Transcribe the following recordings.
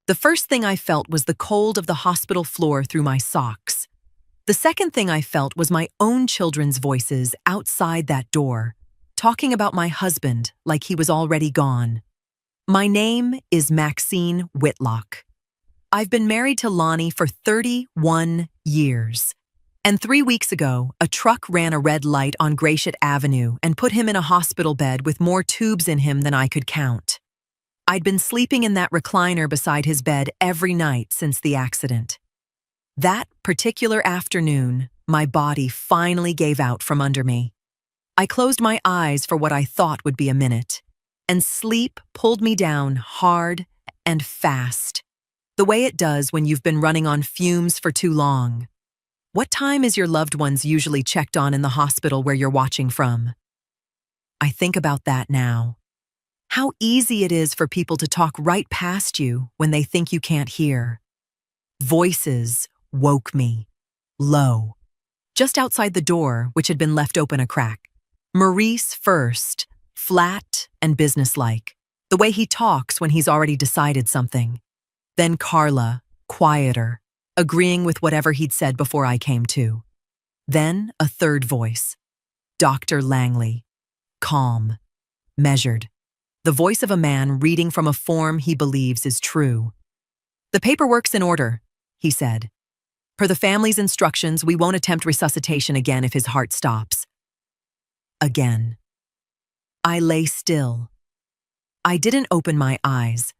The first thing I felt was the cold of the hospital floor through my socks. The second thing I felt was my own children's voices outside that door, talking about my husband like he was already gone. My name is Maxine Whitlock. I've been married to Lonnie for 31 years. And 3 weeks ago, a truck ran a red light on Gratiot Avenue and put him in a hospital bed with more tubes in him than I could count. I'd been sleeping in that recliner beside his bed every night since the accident. That particular afternoon, my body finally gave out from under me. I closed my eyes for what I thought would be a minute, and sleep pulled me down hard and fast, the way it does when you've been running on fumes for too long. What time is your loved ones usually checked on in the hospital where you're watching from? I think about that now. How easy it is for people to talk right past you when they think you can't hear. Voices woke me, low, just outside the door, which had been left open a crack. Maurice first, flat and businesslike, the way he talks when he's already decided something. Then Carla, quieter, agreeing with whatever he'd said before I came to. Then a third voice, Dr. Langley, calm, measured, the voice of a man reading from a form he believes is true. "The paperwork's in order," he said. "Per the family's instructions, we won't attempt resuscitation again if his heart stops." Again. I lay still. I didn't open my eyes.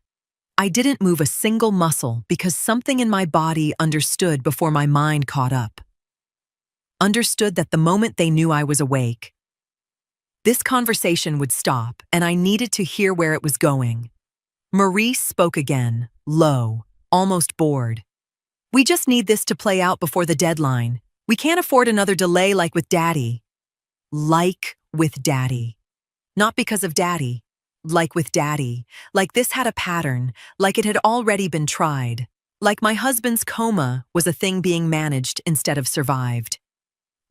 I didn't move a single muscle because something in my body understood before my mind caught up. Understood that the moment they knew I was awake, this conversation would stop and I needed to hear where it was going. Maurice spoke again, low, almost bored. "We just need this to play out before the deadline. We can't afford another delay like with Daddy." Like with Daddy. Not because of Daddy. Like with Daddy. Like this had a pattern. Like it had already been tried. Like my husband's coma was a thing being managed instead of survived.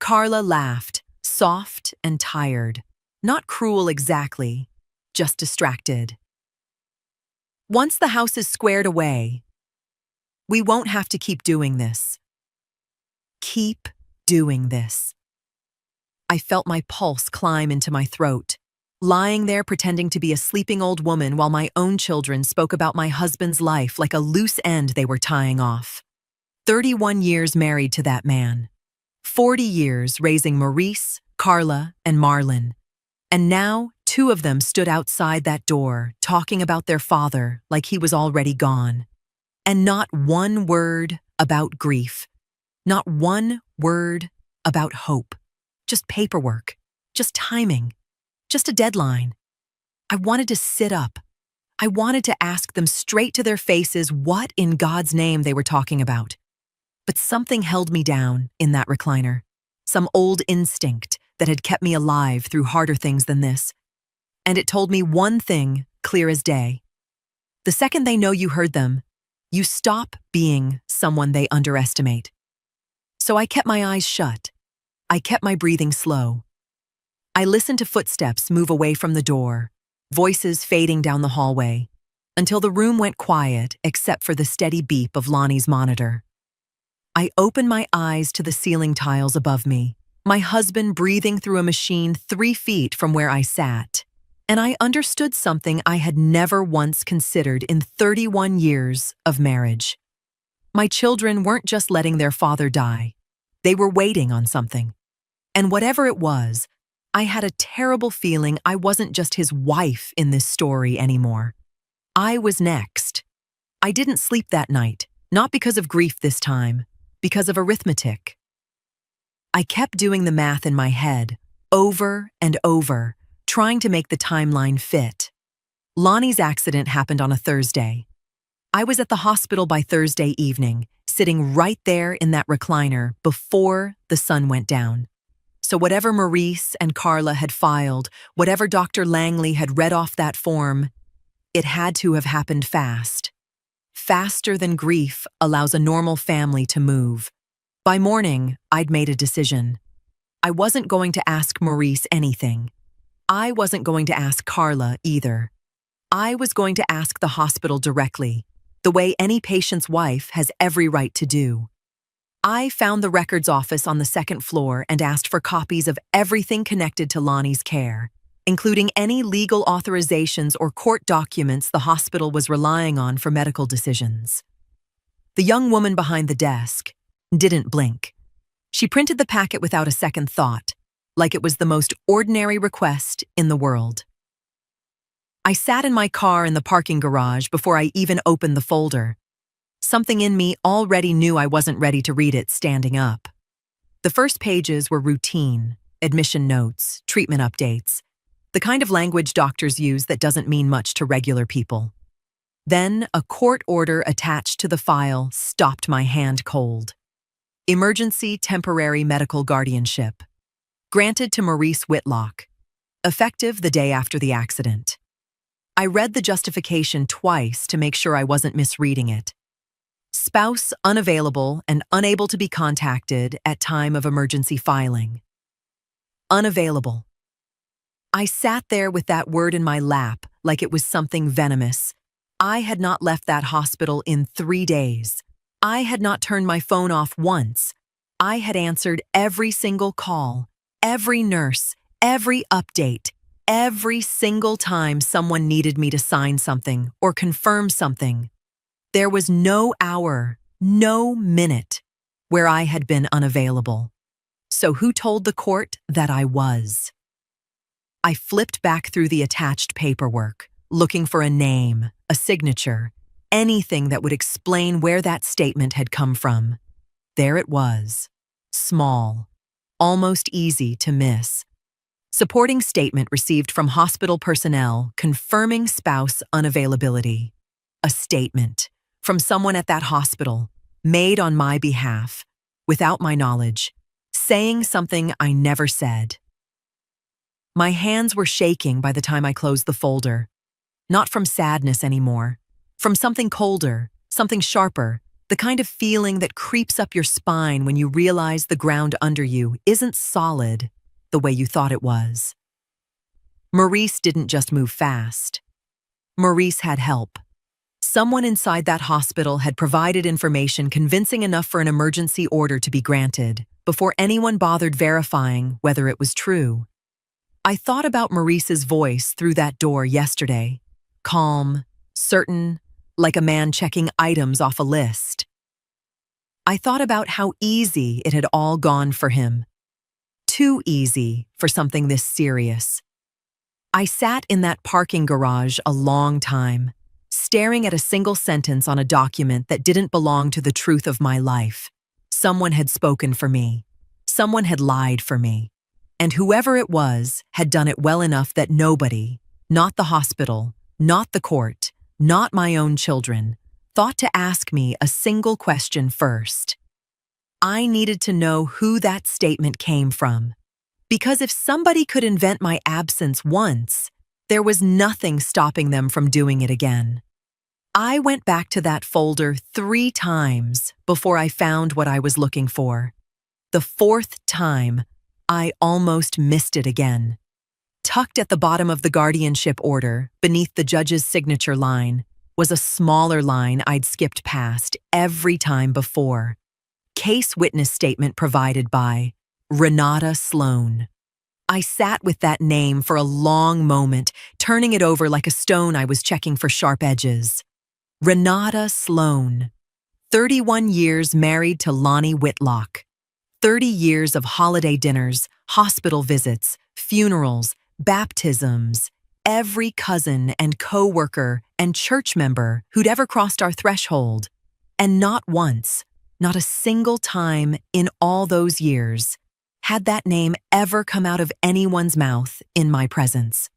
Carla laughed, soft and tired. Not cruel exactly, just distracted. "Once the house is squared away, we won't have to keep doing this. Keep doing this." I felt my pulse climb into my throat, lying there pretending to be a sleeping old woman while my own children spoke about my husband's life like a loose end they were tying off. 31 years married to that man. 40 years raising Maurice, Carla, and Marlon. And now 2 of them stood outside that door talking about their father like he was already gone. And not one word about grief. Not one word about hope. Just paperwork. Just timing. Just a deadline. I wanted to sit up. I wanted to ask them straight to their faces what in God's name they were talking about. But something held me down in that recliner. Some old instinct that had kept me alive through harder things than this. And it told me one thing, clear as day. The second they know you heard them, you stop being someone they underestimate. So I kept my eyes shut. I kept my breathing slow. I listened to footsteps move away from the door, voices fading down the hallway, until the room went quiet except for the steady beep of Lonnie's monitor. I opened my eyes to the ceiling tiles above me, my husband breathing through a machine 3 feet from where I sat, and I understood something I had never once considered in 31 years of marriage. My children weren't just letting their father die. They were waiting on something. And whatever it was, I had a terrible feeling I wasn't just his wife in this story anymore. I was next. I didn't sleep that night, not because of grief this time, because of arithmetic. I kept doing the math in my head, over and over, trying to make the timeline fit. Lonnie's accident happened on a Thursday. I was at the hospital by Thursday evening, sitting right there in that recliner before the sun went down. So whatever Maurice and Carla had filed, whatever Dr. Langley had read off that form, it had to have happened fast. Faster than grief allows a normal family to move. By morning, I'd made a decision. I wasn't going to ask Maurice anything. I wasn't going to ask Carla either. I was going to ask the hospital directly, the way any patient's wife has every right to do. I found the records office on the second floor and asked for copies of everything connected to Lonnie's care, including any legal authorizations or court documents the hospital was relying on for medical decisions. The young woman behind the desk didn't blink. She printed the packet without a second thought, like it was the most ordinary request in the world. I sat in my car in the parking garage before I even opened the folder. Something in me already knew I wasn't ready to read it standing up. The first pages were routine, admission notes, treatment updates, the kind of language doctors use that doesn't mean much to regular people. Then a court order attached to the file stopped my hand cold. Emergency temporary medical guardianship. Granted to Maurice Whitlock. Effective the day after the accident. I read the justification twice to make sure I wasn't misreading it. Spouse unavailable and unable to be contacted at time of emergency filing. Unavailable. I sat there with that word in my lap like it was something venomous. I had not left that hospital in 3 days. I had not turned my phone off once. I had answered every single call, every nurse, every update, every single time someone needed me to sign something or confirm something. There was no hour, no minute where I had been unavailable. So who told the court that I was? I flipped back through the attached paperwork, looking for a name, a signature, anything that would explain where that statement had come from. There it was, small, almost easy to miss. Supporting statement received from hospital personnel confirming spouse unavailability. A statement from someone at that hospital, made on my behalf, without my knowledge, saying something I never said. My hands were shaking by the time I closed the folder. Not from sadness anymore, from something colder, something sharper, the kind of feeling that creeps up your spine when you realize the ground under you isn't solid the way you thought it was. Maurice didn't just move fast. Maurice had help. Someone inside that hospital had provided information convincing enough for an emergency order to be granted before anyone bothered verifying whether it was true. I thought about Maurice's voice through that door yesterday, calm, certain, like a man checking items off a list. I thought about how easy it had all gone for him. Too easy for something this serious. I sat in that parking garage a long time, staring at a single sentence on a document that didn't belong to the truth of my life. Someone had spoken for me. Someone had lied for me. And whoever it was had done it well enough that nobody, not the hospital, not the court, not my own children, thought to ask me a single question first. I needed to know who that statement came from. Because if somebody could invent my absence once, there was nothing stopping them from doing it again. I went back to that folder 3 times before I found what I was looking for. The 4th time, I almost missed it again. Tucked at the bottom of the guardianship order, beneath the judge's signature line, was a smaller line I'd skipped past every time before. Case witness statement provided by Renata Sloan. I sat with that name for a long moment, turning it over like a stone I was checking for sharp edges. Renata Sloan. 31 years married to Lonnie Whitlock. 30 years of holiday dinners, hospital visits, funerals, baptisms, every cousin and co-worker and church member who'd ever crossed our threshold. And not once, not a single time in all those years, had that name ever come out of anyone's mouth in my presence.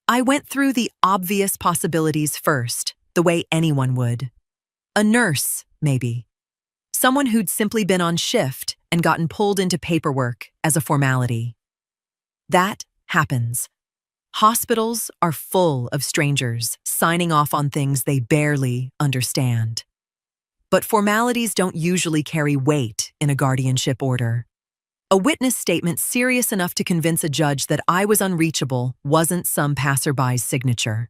I went through the obvious possibilities first, the way anyone would. A nurse, maybe. Someone who'd simply been on shift and gotten pulled into paperwork as a formality. That happens. Hospitals are full of strangers signing off on things they barely understand. But formalities don't usually carry weight in a guardianship order. A witness statement serious enough to convince a judge that I was unreachable wasn't some passerby's signature.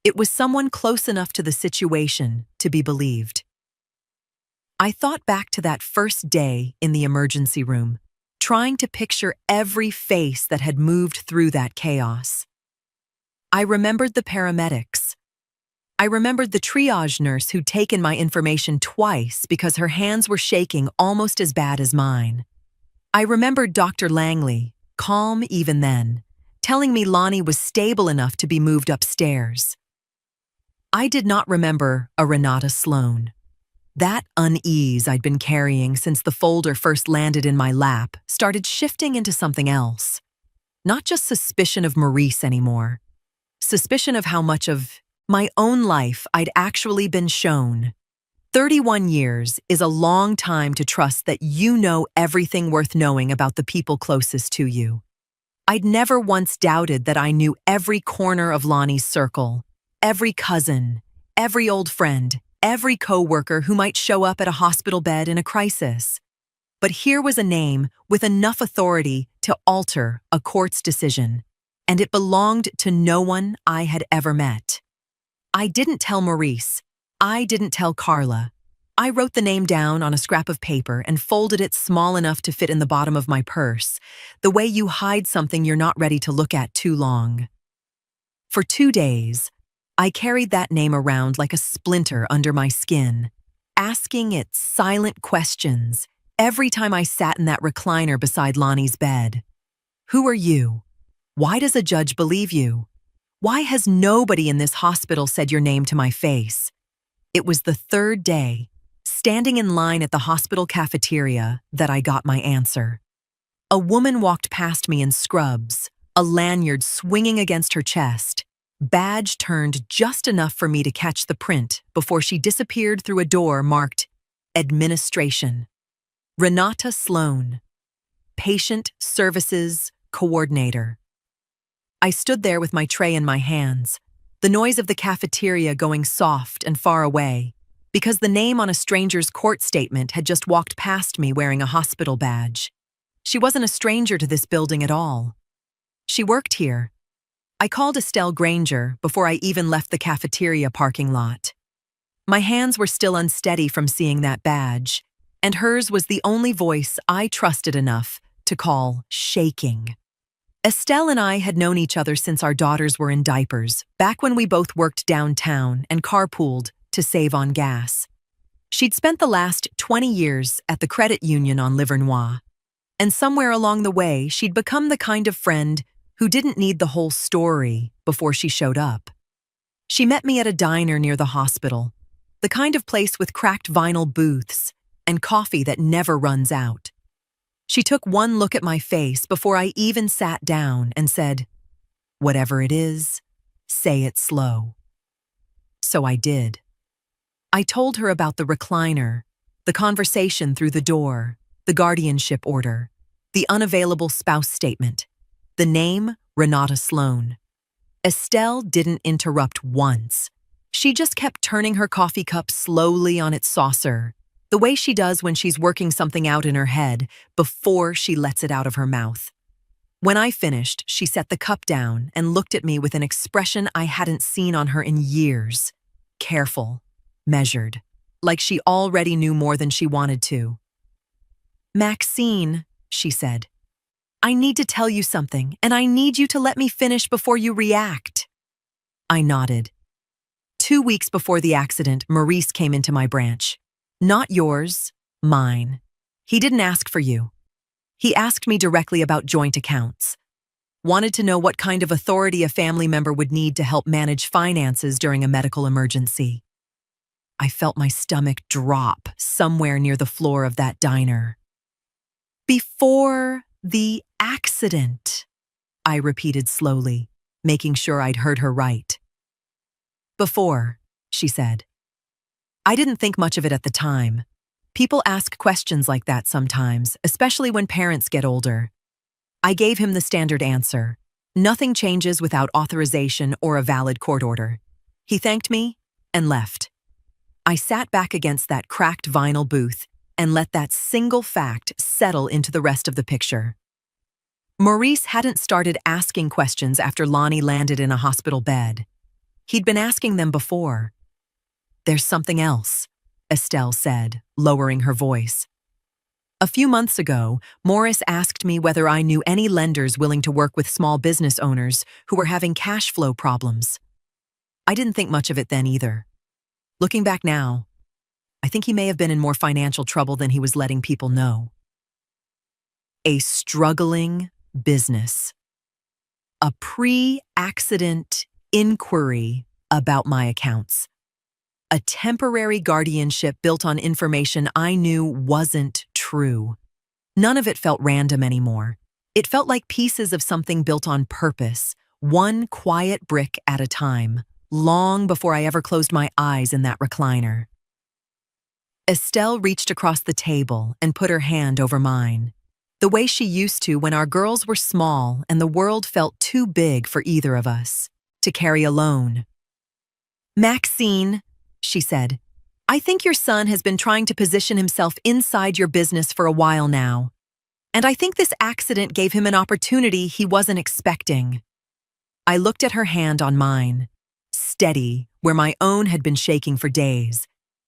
It was someone close enough to the situation to be believed. I thought back to that first day in the emergency room, trying to picture every face that had moved through that chaos. I remembered the paramedics. I remembered the triage nurse who'd taken my information twice because her hands were shaking almost as bad as mine. I remembered Dr. Langley, calm even then, telling me Lonnie was stable enough to be moved upstairs. I did not remember a Renata Sloan. That unease I'd been carrying since the folder first landed in my lap started shifting into something else. Not just suspicion of Maurice anymore. Suspicion of how much of my own life I'd actually been shown. 31 years is a long time to trust that you know everything worth knowing about the people closest to you. I'd never once doubted that I knew every corner of Lonnie's circle, every cousin, every old friend, every co-worker who might show up at a hospital bed in a crisis. But here was a name with enough authority to alter a court's decision, and it belonged to no one I had ever met. I didn't tell Maurice. I didn't tell Carla. I wrote the name down on a scrap of paper and folded it small enough to fit in the bottom of my purse, the way you hide something you're not ready to look at too long. For 2 days, I carried that name around like a splinter under my skin, asking it silent questions every time I sat in that recliner beside Lonnie's bed. Who are you? Why does a judge believe you? Why has nobody in this hospital said your name to my face? It was the 3rd day, standing in line at the hospital cafeteria, that I got my answer. A woman walked past me in scrubs, a lanyard swinging against her chest. Badge turned just enough for me to catch the print before she disappeared through a door marked Administration. Renata Sloan, Patient Services Coordinator. I stood there with my tray in my hands, the noise of the cafeteria going soft and far away, because the name on a stranger's court statement had just walked past me wearing a hospital badge. She wasn't a stranger to this building at all. She worked here. I called Estelle Granger before I even left the cafeteria parking lot. My hands were still unsteady from seeing that badge, and hers was the only voice I trusted enough to call shaking. Estelle and I had known each other since our daughters were in diapers, back when we both worked downtown and carpooled to save on gas. She'd spent the last 20 years at the credit union on Livernois, and somewhere along the way, she'd become the kind of friend who didn't need the whole story before she showed up. She met me at a diner near the hospital, the kind of place with cracked vinyl booths and coffee that never runs out. She took one look at my face before I even sat down and said, "Whatever it is, say it slow." So I did. I told her about the recliner, the conversation through the door, the guardianship order, the unavailable spouse statement, the name Renata Sloan. Estelle didn't interrupt once. She just kept turning her coffee cup slowly on its saucer, the way she does when she's working something out in her head before she lets it out of her mouth. When I finished, she set the cup down and looked at me with an expression I hadn't seen on her in years. Careful, measured, like she already knew more than she wanted to. "Maxine," she said, "I need to tell you something, and I need you to let me finish before you react." I nodded. 2 weeks before the accident, Maurice came into my branch. Not yours, mine. He didn't ask for you. He asked me directly about joint accounts. Wanted to know what kind of authority a family member would need to help manage finances during a medical emergency. I felt my stomach drop somewhere near the floor of that diner. "Before the accident," I repeated slowly, making sure I'd heard her right. "Before," she said. I didn't think much of it at the time. People ask questions like that sometimes, especially when parents get older. I gave him the standard answer. Nothing changes without authorization or a valid court order. He thanked me and left. I sat back against that cracked vinyl booth and let that single fact settle into the rest of the picture. Maurice hadn't started asking questions after Lonnie landed in a hospital bed. He'd been asking them before. "There's something else," Estelle said, lowering her voice. "A few months ago, Morris asked me whether I knew any lenders willing to work with small business owners who were having cash flow problems. I didn't think much of it then either. Looking back now, I think he may have been in more financial trouble than he was letting people know." A struggling business. A pre-accident inquiry about my accounts. A temporary guardianship built on information I knew wasn't true. None of it felt random anymore. It felt like pieces of something built on purpose, one quiet brick at a time, long before I ever closed my eyes in that recliner. Estelle reached across the table and put her hand over mine, the way she used to when our girls were small and the world felt too big for either of us to carry alone. "Maxine," she said, "I think your son has been trying to position himself inside your business for a while now. And I think this accident gave him an opportunity he wasn't expecting." I looked at her hand on mine, steady where my own had been shaking for days,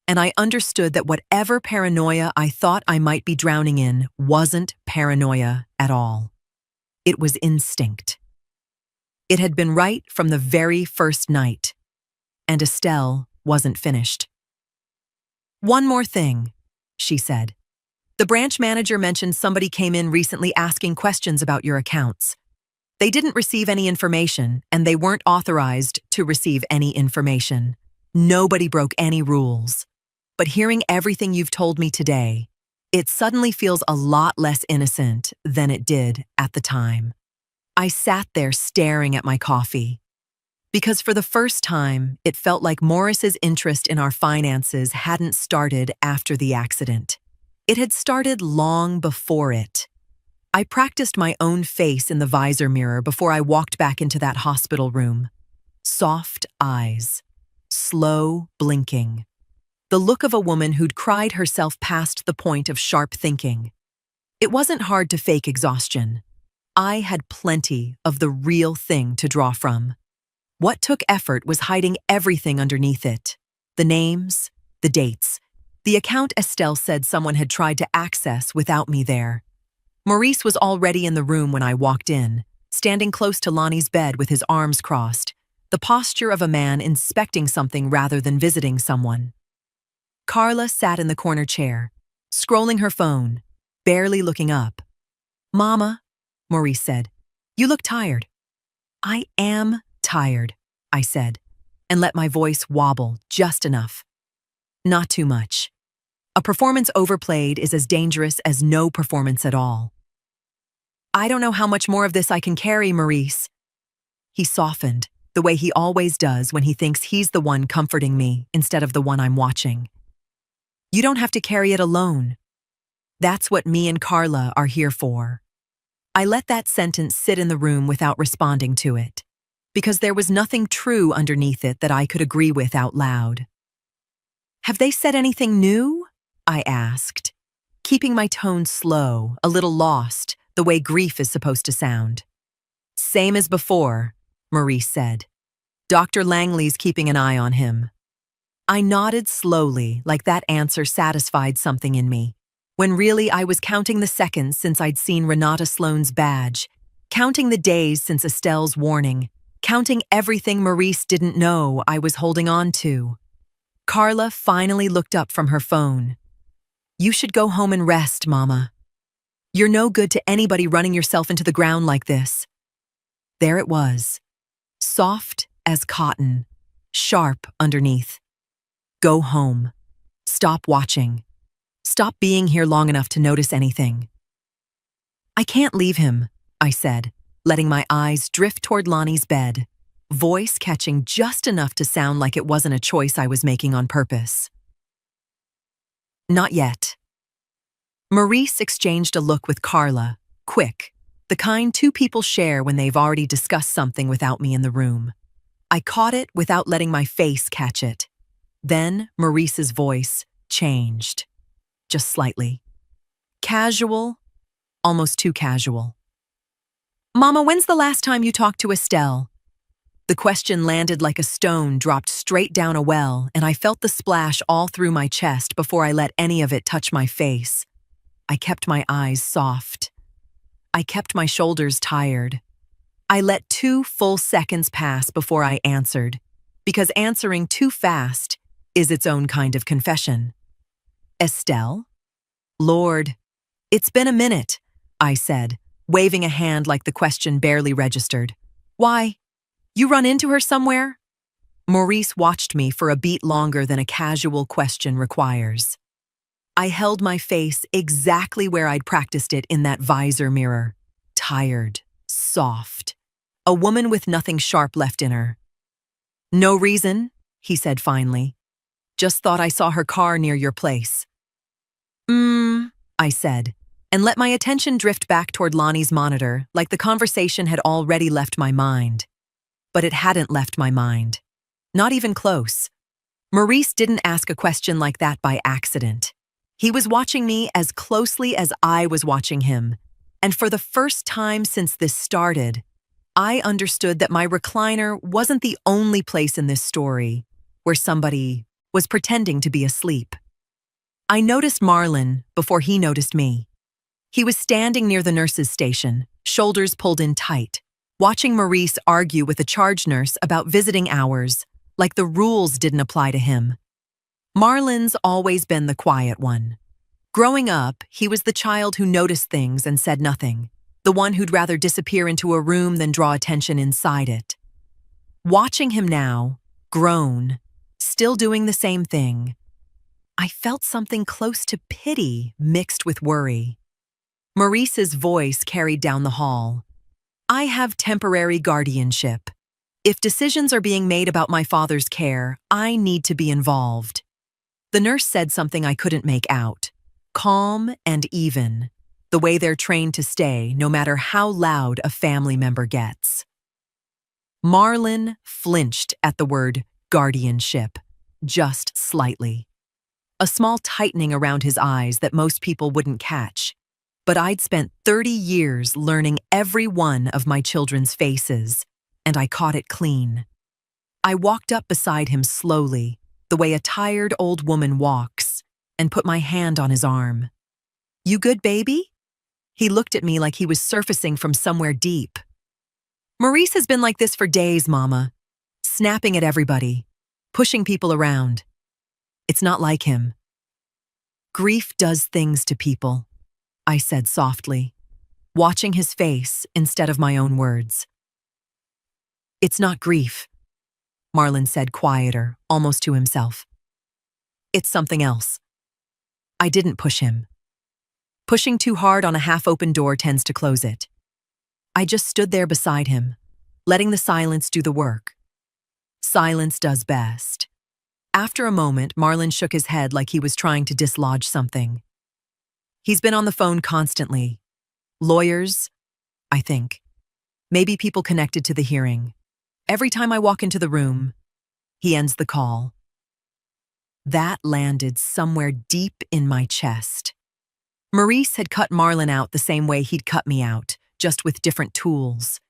and I understood that whatever paranoia I thought I might be drowning in wasn't paranoia at all. It was instinct. It had been right from the very first night, and Estelle wasn't finished. "One more thing," she said. "The branch manager mentioned somebody came in recently asking questions about your accounts. They didn't receive any information, and they weren't authorized to receive any information. Nobody broke any rules. But hearing everything you've told me today, it suddenly feels a lot less innocent than it did at the time." I sat there staring at my coffee. Because for the first time, it felt like Morris's interest in our finances hadn't started after the accident. It had started long before it. I practiced my own face in the visor mirror before I walked back into that hospital room. Soft eyes, slow blinking. The look of a woman who'd cried herself past the point of sharp thinking. It wasn't hard to fake exhaustion. I had plenty of the real thing to draw from. What took effort was hiding everything underneath it. The names, the dates, the account Estelle said someone had tried to access without me there. Maurice was already in the room when I walked in, standing close to Lonnie's bed with his arms crossed, the posture of a man inspecting something rather than visiting someone. Carla sat in the corner chair, scrolling her phone, barely looking up. "Mama," Maurice said, "you look tired." "I am tired," I said, and let my voice wobble just enough. Not too much. A performance overplayed is as dangerous as no performance at all. "I don't know how much more of this I can carry, Maurice." He softened, the way he always does when he thinks he's the one comforting me instead of the one I'm watching. "You don't have to carry it alone. That's what me and Carla are here for." I let that sentence sit in the room without responding to it, because there was nothing true underneath it that I could agree with out loud. "Have they said anything new?" I asked, keeping my tone slow, a little lost, the way grief is supposed to sound. "Same as before," Maurice said. "Dr. Langley's keeping an eye on him." I nodded slowly, like that answer satisfied something in me, when really I was counting the seconds since I'd seen Renata Sloane's badge, counting the days since Estelle's warning, counting everything Maurice didn't know I was holding on to. Carla finally looked up from her phone. "You should go home and rest, Mama. You're no good to anybody running yourself into the ground like this." There it was, soft as cotton, sharp underneath. Go home. Stop watching. Stop being here long enough to notice anything. "I can't leave him," I said, letting my eyes drift toward Lonnie's bed, voice catching just enough to sound like it wasn't a choice I was making on purpose. "Not yet." Maurice exchanged a look with Carla, quick, the kind two people share when they've already discussed something without me in the room. I caught it without letting my face catch it. Then Maurice's voice changed, just slightly. Casual, almost too casual. "Mama, when's the last time you talked to Estelle?" The question landed like a stone dropped straight down a well, and I felt the splash all through my chest before I let any of it touch my face. I kept my eyes soft. I kept my shoulders tired. I let 2 full seconds pass before I answered, because answering too fast is its own kind of confession. Estelle? Lord, it's been a minute, I said, waving a hand like the question barely registered. Why? You run into her somewhere? Maurice watched me for a beat longer than a casual question requires. I held my face exactly where I'd practiced it in that visor mirror. Tired, soft. A woman with nothing sharp left in her. No reason, he said finally. Just thought I saw her car near your place. I said, and let my attention drift back toward Lonnie's monitor like the conversation had already left my mind. But it hadn't left my mind. Not even close. Maurice didn't ask a question like that by accident. He was watching me as closely as I was watching him. And for the first time since this started, I understood that my recliner wasn't the only place in this story where somebody was pretending to be asleep. I noticed Marlon before he noticed me. He was standing near the nurse's station, shoulders pulled in tight, watching Maurice argue with a charge nurse about visiting hours, like the rules didn't apply to him. Marlon's always been the quiet one. Growing up, he was the child who noticed things and said nothing, the one who'd rather disappear into a room than draw attention inside it. Watching him now, grown, still doing the same thing, I felt something close to pity mixed with worry. Maurice's voice carried down the hall. I have temporary guardianship. If decisions are being made about my father's care, I need to be involved. The nurse said something I couldn't make out. Calm and even, the way they're trained to stay no matter how loud a family member gets. Marlon flinched at the word guardianship, just slightly. A small tightening around his eyes that most people wouldn't catch. But I'd spent 30 years learning every one of my children's faces, and I caught it clean. I walked up beside him slowly, the way a tired old woman walks, and put my hand on his arm. You good, baby? He looked at me like he was surfacing from somewhere deep. Maurice has been like this for days, Mama. Snapping at everybody, pushing people around. It's not like him. Grief does things to people, I said softly, watching his face instead of my own words. It's not grief, Marlon said quieter, almost to himself. It's something else. I didn't push him. Pushing too hard on a half-open door tends to close it. I just stood there beside him, letting the silence do the work. Silence does best. After a moment, Marlon shook his head like he was trying to dislodge something. He's been on the phone constantly. Lawyers, I think. Maybe people connected to the hearing. Every time I walk into the room, he ends the call. That landed somewhere deep in my chest. Maurice had cut Marlon out the same way he'd cut me out, just with different tools.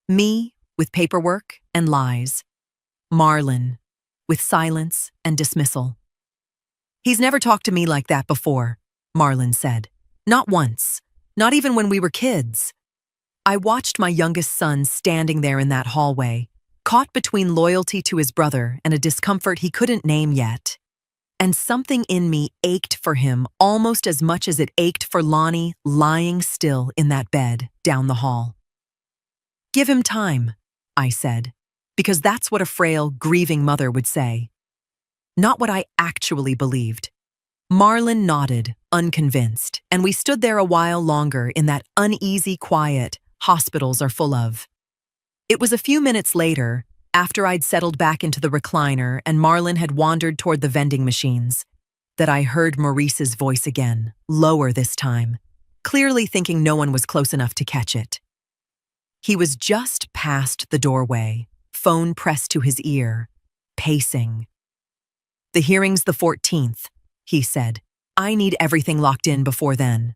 Me, with paperwork and lies. Marlon, with silence and dismissal. He's never talked to me like that before, Marlon said. Not once. Not even when we were kids. I watched my youngest son standing there in that hallway, caught between loyalty to his brother and a discomfort he couldn't name yet. And something in me ached for him almost as much as it ached for Lonnie lying still in that bed down the hall. Give him time, I said, because that's what a frail, grieving mother would say. Not what I actually believed. Marlon nodded, unconvinced, and we stood there a while longer in that uneasy quiet hospitals are full of. It was a few minutes later, after I'd settled back into the recliner and Marlon had wandered toward the vending machines, that I heard Maurice's voice again, lower this time, clearly thinking no one was close enough to catch it. He was just past the doorway, phone pressed to his ear, pacing. The hearing's the 14th, he said. I need everything locked in before then.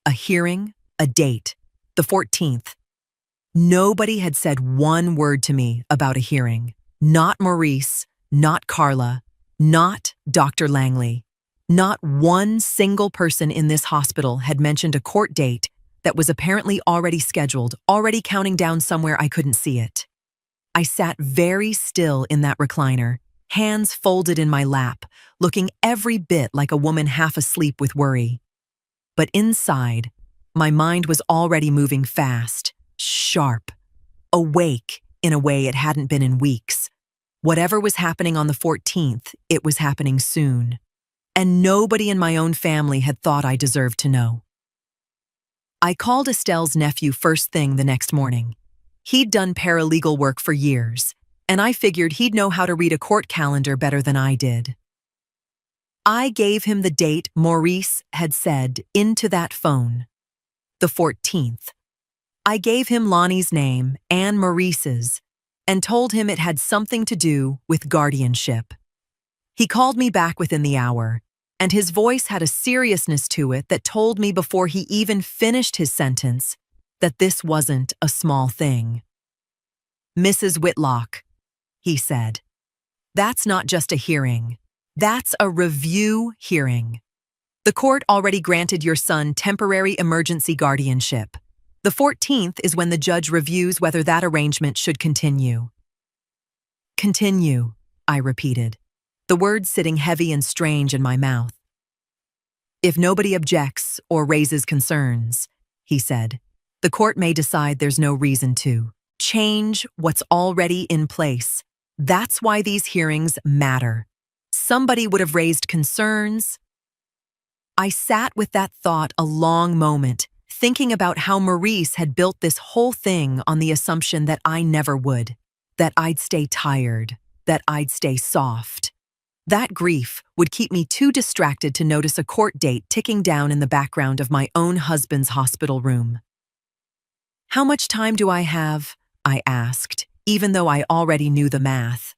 A hearing, a date, the 14th. Nobody had said one word to me about a hearing. Not Maurice, not Carla, not Dr. Langley. Not one single person in this hospital had mentioned a court date that was apparently already scheduled, already counting down somewhere I couldn't see it. I sat very still in that recliner, hands folded in my lap, looking every bit like a woman half asleep with worry. But inside, my mind was already moving fast, sharp, awake in a way it hadn't been in weeks. Whatever was happening on the 14th, it was happening soon. And nobody in my own family had thought I deserved to know. I called Estelle's nephew first thing the next morning. He'd done paralegal work for years, and I figured he'd know how to read a court calendar better than I did. I gave him the date Maurice had said into that phone, the 14th. I gave him Lonnie's name and Maurice's, and told him it had something to do with guardianship. He called me back within the hour, and his voice had a seriousness to it that told me before he even finished his sentence that this wasn't a small thing. "Mrs. Whitlock," he said, "that's not just a hearing. That's a review hearing. The court already granted your son temporary emergency guardianship. The 14th is when the judge reviews whether that arrangement should continue." "Continue," I repeated, the words sitting heavy and strange in my mouth. "If nobody objects or raises concerns," he said, "the court may decide there's no reason to change what's already in place. That's why these hearings matter. Somebody would have raised concerns." I sat with that thought a long moment, thinking about how Maurice had built this whole thing on the assumption that I never would, that I'd stay tired, that I'd stay soft. That grief would keep me too distracted to notice a court date ticking down in the background of my own husband's hospital room. "How much time do I have?" I asked, even though I already knew the math.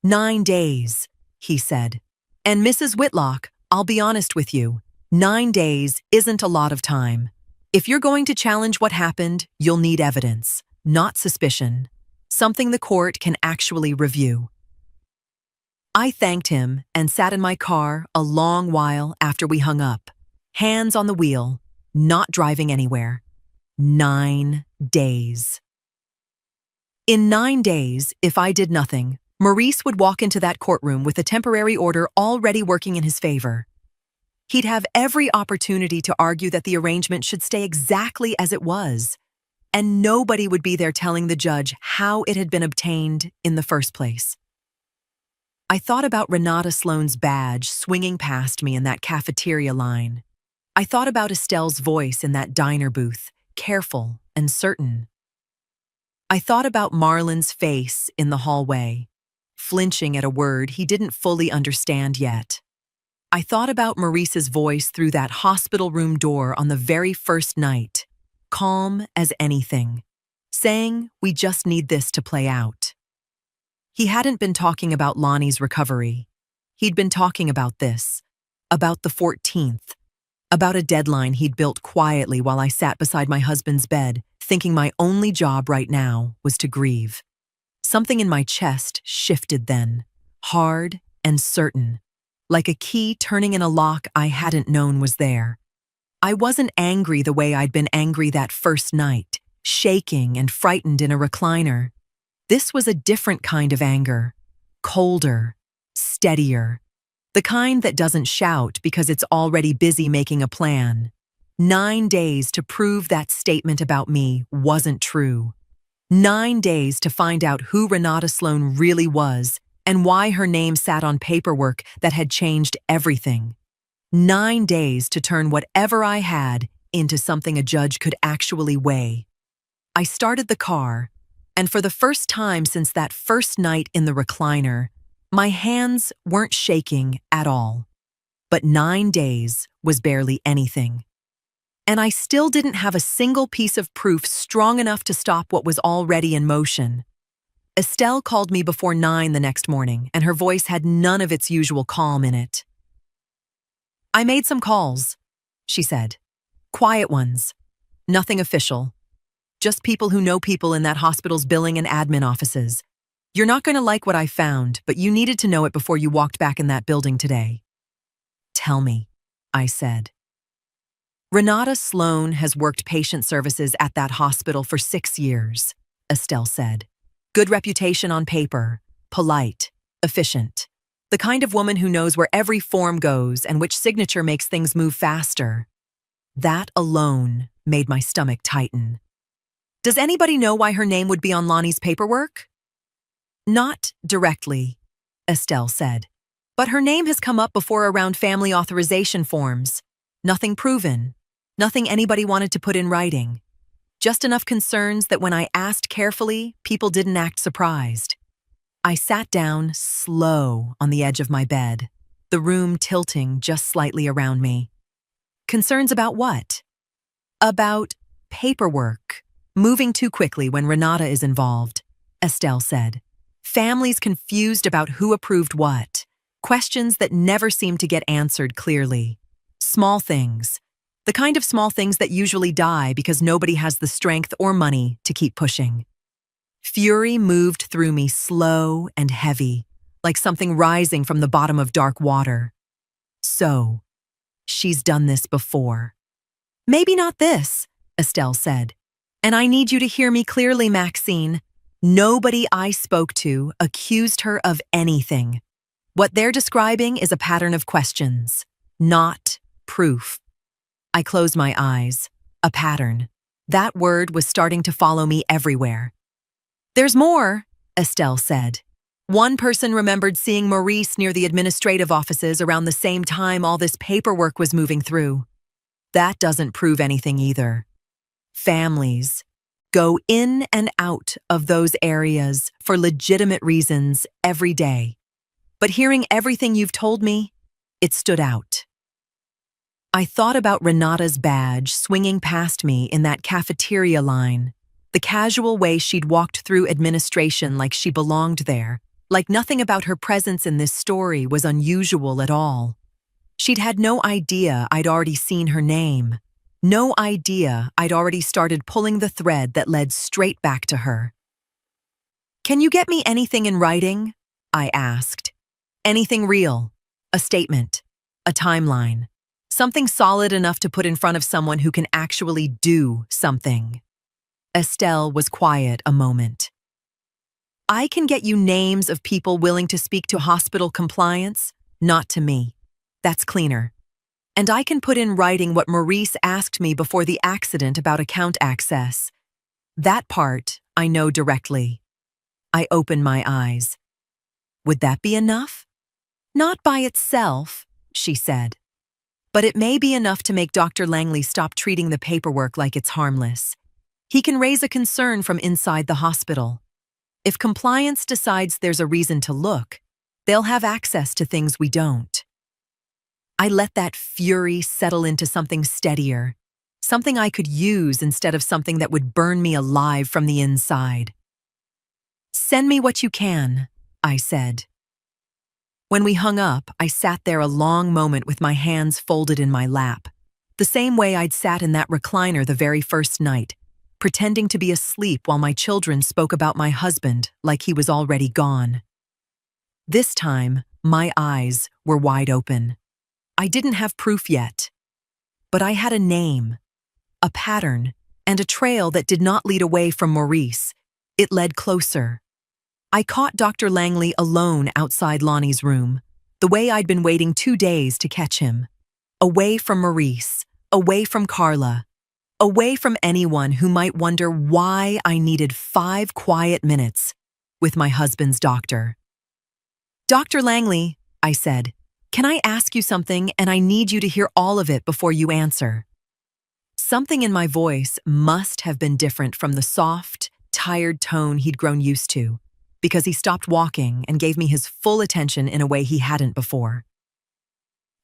"9 days, he said. "And Mrs. Whitlock, I'll be honest with you, 9 days isn't a lot of time. If you're going to challenge what happened, you'll need evidence, not suspicion. Something the court can actually review." I thanked him and sat in my car a long while after we hung up, hands on the wheel, not driving anywhere. 9 days. In 9 days, if I did nothing, Maurice would walk into that courtroom with a temporary order already working in his favor. He'd have every opportunity to argue that the arrangement should stay exactly as it was, and nobody would be there telling the judge how it had been obtained in the first place. I thought about Renata Sloane's badge swinging past me in that cafeteria line. I thought about Estelle's voice in that diner booth, careful and certain. I thought about Marlon's face in the hallway, flinching at a word he didn't fully understand yet. I thought about Maurice's voice through that hospital room door on the very first night, calm as anything, saying, "We just need this to play out." He hadn't been talking about Lonnie's recovery. He'd been talking about this, about the 14th, about a deadline he'd built quietly while I sat beside my husband's bed, thinking my only job right now was to grieve. Something in my chest shifted then, hard and certain, like a key turning in a lock I hadn't known was there. I wasn't angry the way I'd been angry that first night, shaking and frightened in a recliner. This was a different kind of anger, colder, steadier, the kind that doesn't shout because it's already busy making a plan. 9 days to prove that statement about me wasn't true. 9 days to find out who Renata Sloane really was and why her name sat on paperwork that had changed everything. 9 days to turn whatever I had into something a judge could actually weigh. I started the car, and for the first time since that first night in the recliner, my hands weren't shaking at all. But 9 days was barely anything. And I still didn't have a single piece of proof strong enough to stop what was already in motion. Estelle called me before 9 the next morning, and her voice had none of its usual calm in it. "I made some calls," she said. "Quiet ones. Nothing official. Just people who know people in that hospital's billing and admin offices. You're not going to like what I found, but you needed to know it before you walked back in that building today. Tell me, I said. Renata Sloan has worked patient services at that hospital for 6 years, Estelle said. Good reputation on paper, polite, efficient. The kind of woman who knows where every form goes and which signature makes things move faster. That alone made my stomach tighten. Does anybody know why her name would be on Lonnie's paperwork? Not directly, Estelle said. But her name has come up before around family authorization forms. Nothing proven. Nothing anybody wanted to put in writing. Just enough concerns that when I asked carefully, people didn't act surprised. I sat down slow on the edge of my bed, the room tilting just slightly around me. Concerns about what? About paperwork. Moving too quickly when Renata is involved, Estelle said. Families confused about who approved what. Questions that never seem to get answered clearly. Small things. The kind of small things that usually die because nobody has the strength or money to keep pushing. Fury moved through me slow and heavy, like something rising from the bottom of dark water. So, she's done this before. Maybe not this, Estelle said. And I need you to hear me clearly, Maxine. Nobody I spoke to accused her of anything. What they're describing is a pattern of questions, not proof. I closed my eyes. A pattern. That word was starting to follow me everywhere. There's more, Estelle said. One person remembered seeing Maurice near the administrative offices around the same time all this paperwork was moving through. That doesn't prove anything either. Families go in and out of those areas for legitimate reasons every day. But hearing everything you've told me, it stood out. I thought about Renata's badge swinging past me in that cafeteria line, the casual way she'd walked through administration like she belonged there, like nothing about her presence in this story was unusual at all. She'd had no idea I'd already seen her name. No idea I'd already started pulling the thread that led straight back to her. Can you get me anything in writing? I asked. Anything real, a statement, a timeline, something solid enough to put in front of someone who can actually do something. Estelle was quiet a moment. I can get you names of people willing to speak to hospital compliance, not to me. That's cleaner. And I can put in writing what Maurice asked me before the accident about account access. That part I know directly. I opened my eyes. Would that be enough? Not by itself, she said. But it may be enough to make Dr. Langley stop treating the paperwork like it's harmless. He can raise a concern from inside the hospital. If compliance decides there's a reason to look, they'll have access to things we don't. I let that fury settle into something steadier, something I could use instead of something that would burn me alive from the inside. Send me what you can, I said. When we hung up, I sat there a long moment with my hands folded in my lap, the same way I'd sat in that recliner the very first night, pretending to be asleep while my children spoke about my husband like he was already gone. This time, my eyes were wide open. I didn't have proof yet, but I had a name, a pattern, and a trail that did not lead away from Maurice. It led closer. I caught Dr. Langley alone outside Lonnie's room, the way I'd been waiting 2 days to catch him. Away from Maurice, away from Carla, away from anyone who might wonder why I needed 5 quiet minutes with my husband's doctor. Dr. Langley, I said, can I ask you something, and I need you to hear all of it before you answer? Something in my voice must have been different from the soft, tired tone he'd grown used to, because he stopped walking and gave me his full attention in a way he hadn't before.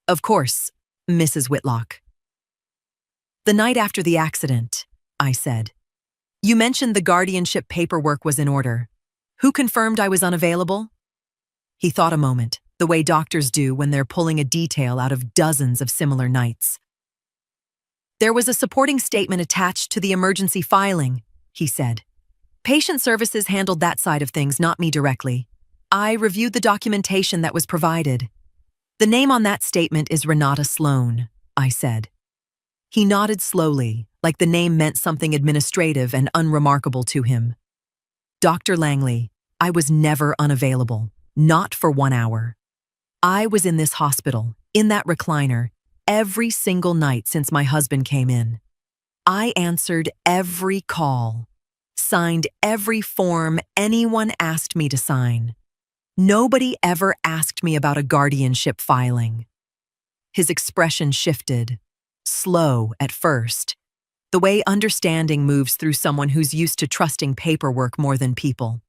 Of course, Mrs. Whitlock. The night after the accident, I said. You mentioned the guardianship paperwork was in order. Who confirmed I was unavailable? He thought a moment, the way doctors do when they're pulling a detail out of dozens of similar nights. There was a supporting statement attached to the emergency filing, he said. Patient services handled that side of things, not me directly. I reviewed the documentation that was provided. The name on that statement is Renata Sloan, I said. He nodded slowly, like the name meant something administrative and unremarkable to him. Dr. Langley, I was never unavailable, not for 1 hour. I was in this hospital, in that recliner, every single night since my husband came in. I answered every call, signed every form anyone asked me to sign. Nobody ever asked me about a guardianship filing. His expression shifted, slow at first, the way understanding moves through someone who's used to trusting paperwork more than people.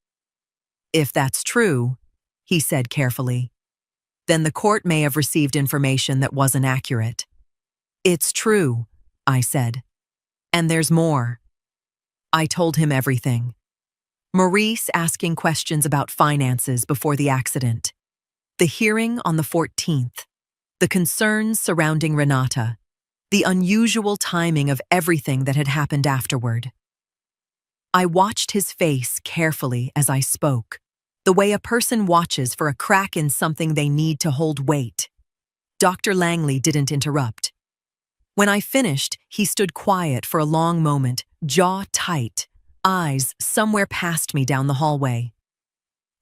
If that's true, he said carefully, then the court may have received information that wasn't accurate. It's true, I said. And there's more. I told him everything. Maurice asking questions about finances before the accident, the hearing on the 14th, the concerns surrounding Renata, the unusual timing of everything that had happened afterward. I watched his face carefully as I spoke, the way a person watches for a crack in something they need to hold weight. Dr. Langley didn't interrupt. When I finished, he stood quiet for a long moment, jaw tight, eyes somewhere past me down the hallway.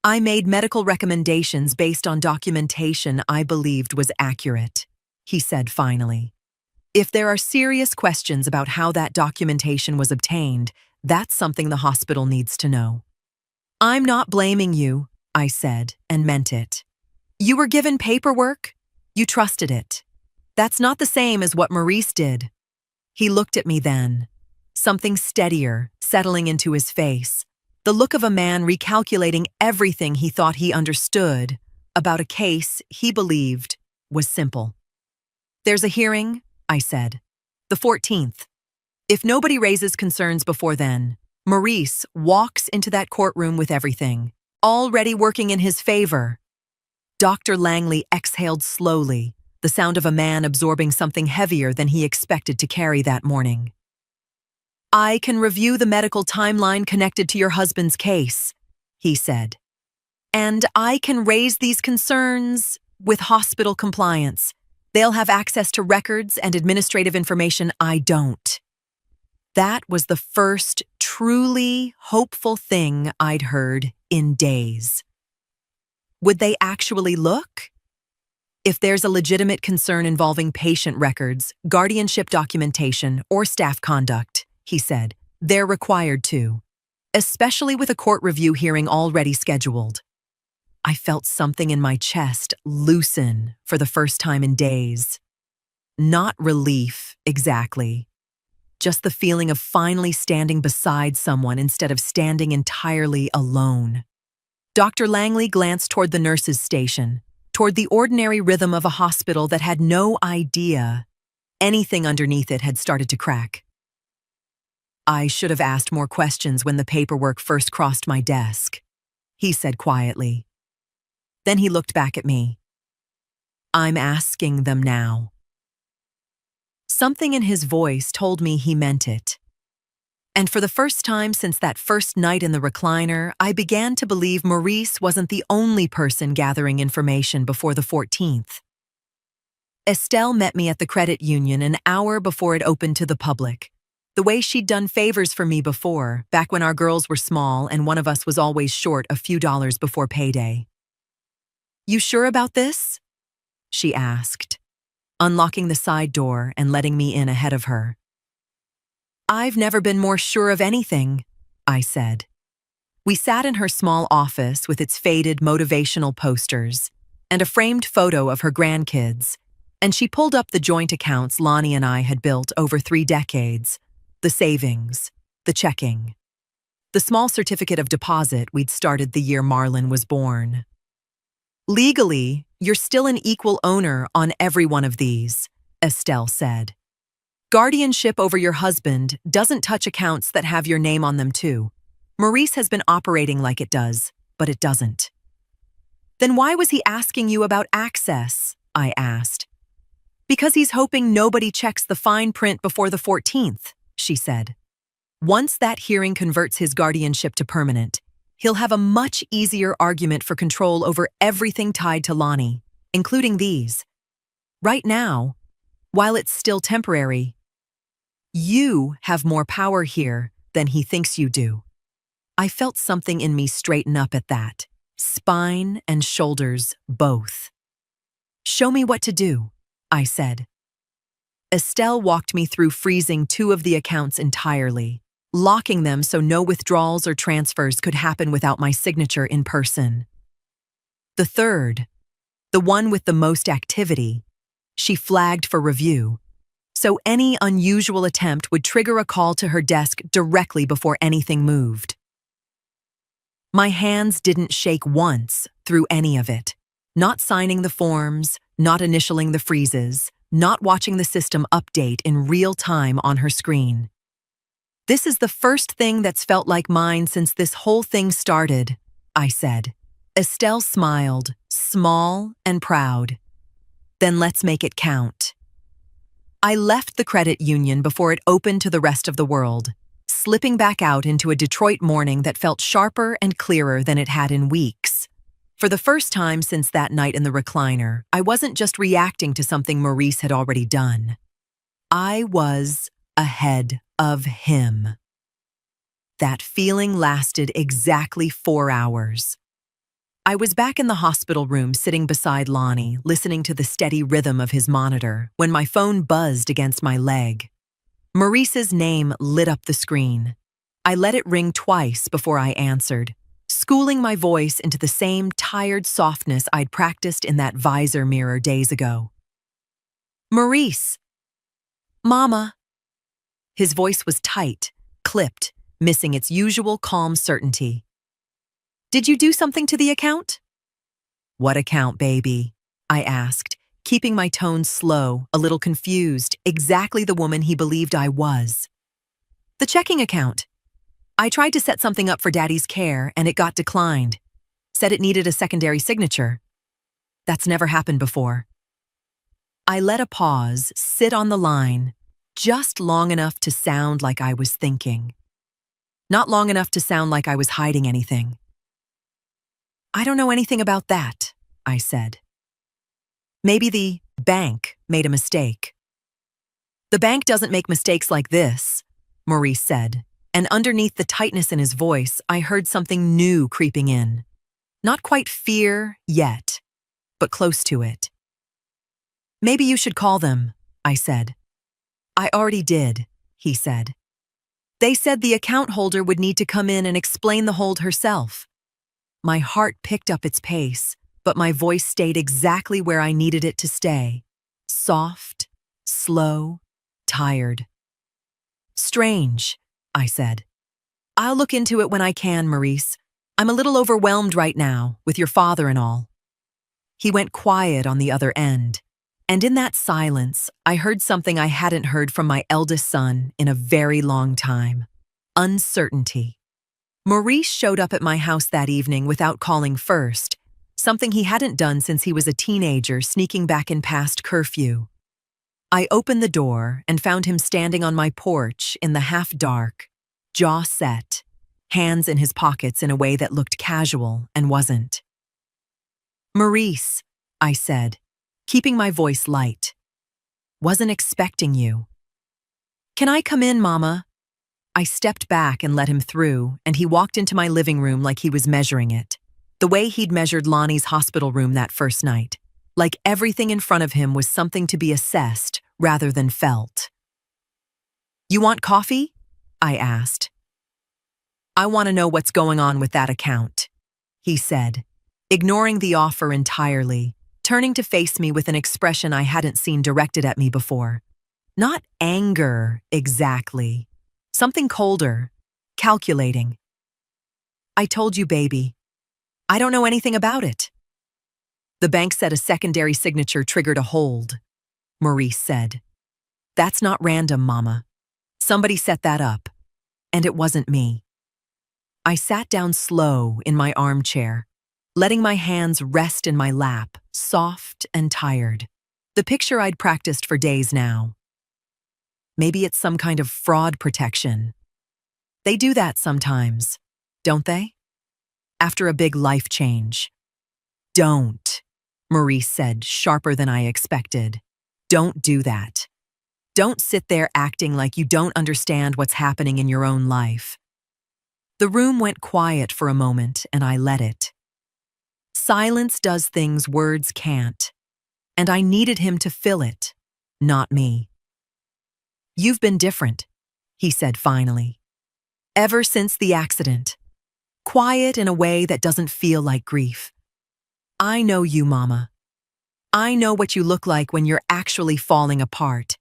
I made medical recommendations based on documentation I believed was accurate, he said finally. If there are serious questions about how that documentation was obtained, that's something the hospital needs to know. I'm not blaming you, I said, and meant it. You were given paperwork. You trusted it. That's not the same as what Maurice did. He looked at me then, something steadier settling into his face, the look of a man recalculating everything he thought he understood about a case he believed was simple. There's a hearing, I said. The 14th. If nobody raises concerns before then, Maurice walks into that courtroom with everything, already working in his favor. Dr. Langley exhaled slowly, the sound of a man absorbing something heavier than he expected to carry that morning. I can review the medical timeline connected to your husband's case, he said. And I can raise these concerns with hospital compliance. They'll have access to records and administrative information I don't. That was the first truly hopeful thing I'd heard in days. Would they actually look? If there's a legitimate concern involving patient records, guardianship documentation, or staff conduct, he said, they're required to, especially with a court review hearing already scheduled. I felt something in my chest loosen for the first time in days. Not relief, exactly. Just the feeling of finally standing beside someone instead of standing entirely alone. Dr. Langley glanced toward the nurse's station, toward the ordinary rhythm of a hospital that had no idea anything underneath it had started to crack. I should have asked more questions when the paperwork first crossed my desk, he said quietly. Then he looked back at me. I'm asking them now. Something in his voice told me he meant it. And for the first time since that first night in the recliner, I began to believe Maurice wasn't the only person gathering information before the 14th. Estelle met me at the credit union an hour before it opened to the public. The way she'd done favors for me before, back when our girls were small and one of us was always short a few dollars before payday. You sure about this? She asked, unlocking the side door and letting me in ahead of her. I've never been more sure of anything, I said. We sat in her small office with its faded motivational posters and a framed photo of her grandkids, and she pulled up the joint accounts Lonnie and I had built over 3 decades, the savings, the checking, the small certificate of deposit we'd started the year Marlon was born. Legally, you're still an equal owner on every one of these, Estelle said. Guardianship over your husband doesn't touch accounts that have your name on them too. Maurice has been operating like it does, but it doesn't. Then why was he asking you about access? I asked. Because he's hoping nobody checks the fine print before the 14th, she said. Once that hearing converts his guardianship to permanent, he'll have a much easier argument for control over everything tied to Lonnie, including these. Right now, while it's still temporary, you have more power here than he thinks you do. I felt something in me straighten up at that, spine and shoulders both. Show me what to do, I said. Estelle walked me through freezing 2 of the accounts entirely, locking them so no withdrawals or transfers could happen without my signature in person. The third, the one with the most activity, she flagged for review, so any unusual attempt would trigger a call to her desk directly before anything moved. My hands didn't shake once through any of it, not signing the forms, not initialing the freezes, not watching the system update in real time on her screen. This is the first thing that's felt like mine since this whole thing started, I said. Estelle smiled, small and proud. Then let's make it count. I left the credit union before it opened to the rest of the world, slipping back out into a Detroit morning that felt sharper and clearer than it had in weeks. For the first time since that night in the recliner, I wasn't just reacting to something Maurice had already done. I was ahead of him. That feeling lasted exactly 4 hours. I was back in the hospital room sitting beside Lonnie, listening to the steady rhythm of his monitor, when my phone buzzed against my leg. Maurice's name lit up the screen. I let it ring twice before I answered, schooling my voice into the same tired softness I'd practiced in that visor mirror days ago. Maurice. Mama. His voice was tight, clipped, missing its usual calm certainty. Did you do something to the account? What account, baby? I asked, keeping my tone slow, a little confused, exactly the woman he believed I was. The checking account. I tried to set something up for Daddy's care and it got declined. Said it needed a secondary signature. That's never happened before. I let a pause sit on the line, just long enough to sound like I was thinking. Not long enough to sound like I was hiding anything. I don't know anything about that, I said. Maybe the bank made a mistake. The bank doesn't make mistakes like this, Maurice said, and underneath the tightness in his voice, I heard something new creeping in. Not quite fear yet, but close to it. Maybe you should call them, I said. I already did, he said. They said the account holder would need to come in and explain the hold herself. My heart picked up its pace, but my voice stayed exactly where I needed it to stay. Soft, slow, tired. Strange, I said. I'll look into it when I can, Maurice. I'm a little overwhelmed right now, with your father and all. He went quiet on the other end, and in that silence, I heard something I hadn't heard from my eldest son in a very long time. Uncertainty. Maurice showed up at my house that evening without calling first, something he hadn't done since he was a teenager sneaking back in past curfew. I opened the door and found him standing on my porch in the half-dark, jaw set, hands in his pockets in a way that looked casual and wasn't. Maurice, I said, keeping my voice light. Wasn't expecting you. Can I come in, Mama? I stepped back and let him through, and he walked into my living room like he was measuring it, the way he'd measured Lonnie's hospital room that first night, like everything in front of him was something to be assessed rather than felt. You want coffee? I asked. I want to know what's going on with that account, he said, ignoring the offer entirely, turning to face me with an expression I hadn't seen directed at me before. Not anger, exactly. Something colder, calculating. I told you, baby. I don't know anything about it. The bank said a secondary signature triggered a hold, Maurice said. That's not random, Mama. Somebody set that up, and it wasn't me. I sat down slow in my armchair, letting my hands rest in my lap, soft and tired. The picture I'd practiced for days now. Maybe it's some kind of fraud protection. They do that sometimes, don't they? After a big life change. Don't, Maurice said, sharper than I expected. Don't do that. Don't sit there acting like you don't understand what's happening in your own life. The room went quiet for a moment, and I let it. Silence does things words can't, and I needed him to fill it, not me. You've been different, he said finally. Ever since the accident. Quiet in a way that doesn't feel like grief. I know you, Mama. I know what you look like when you're actually falling apart.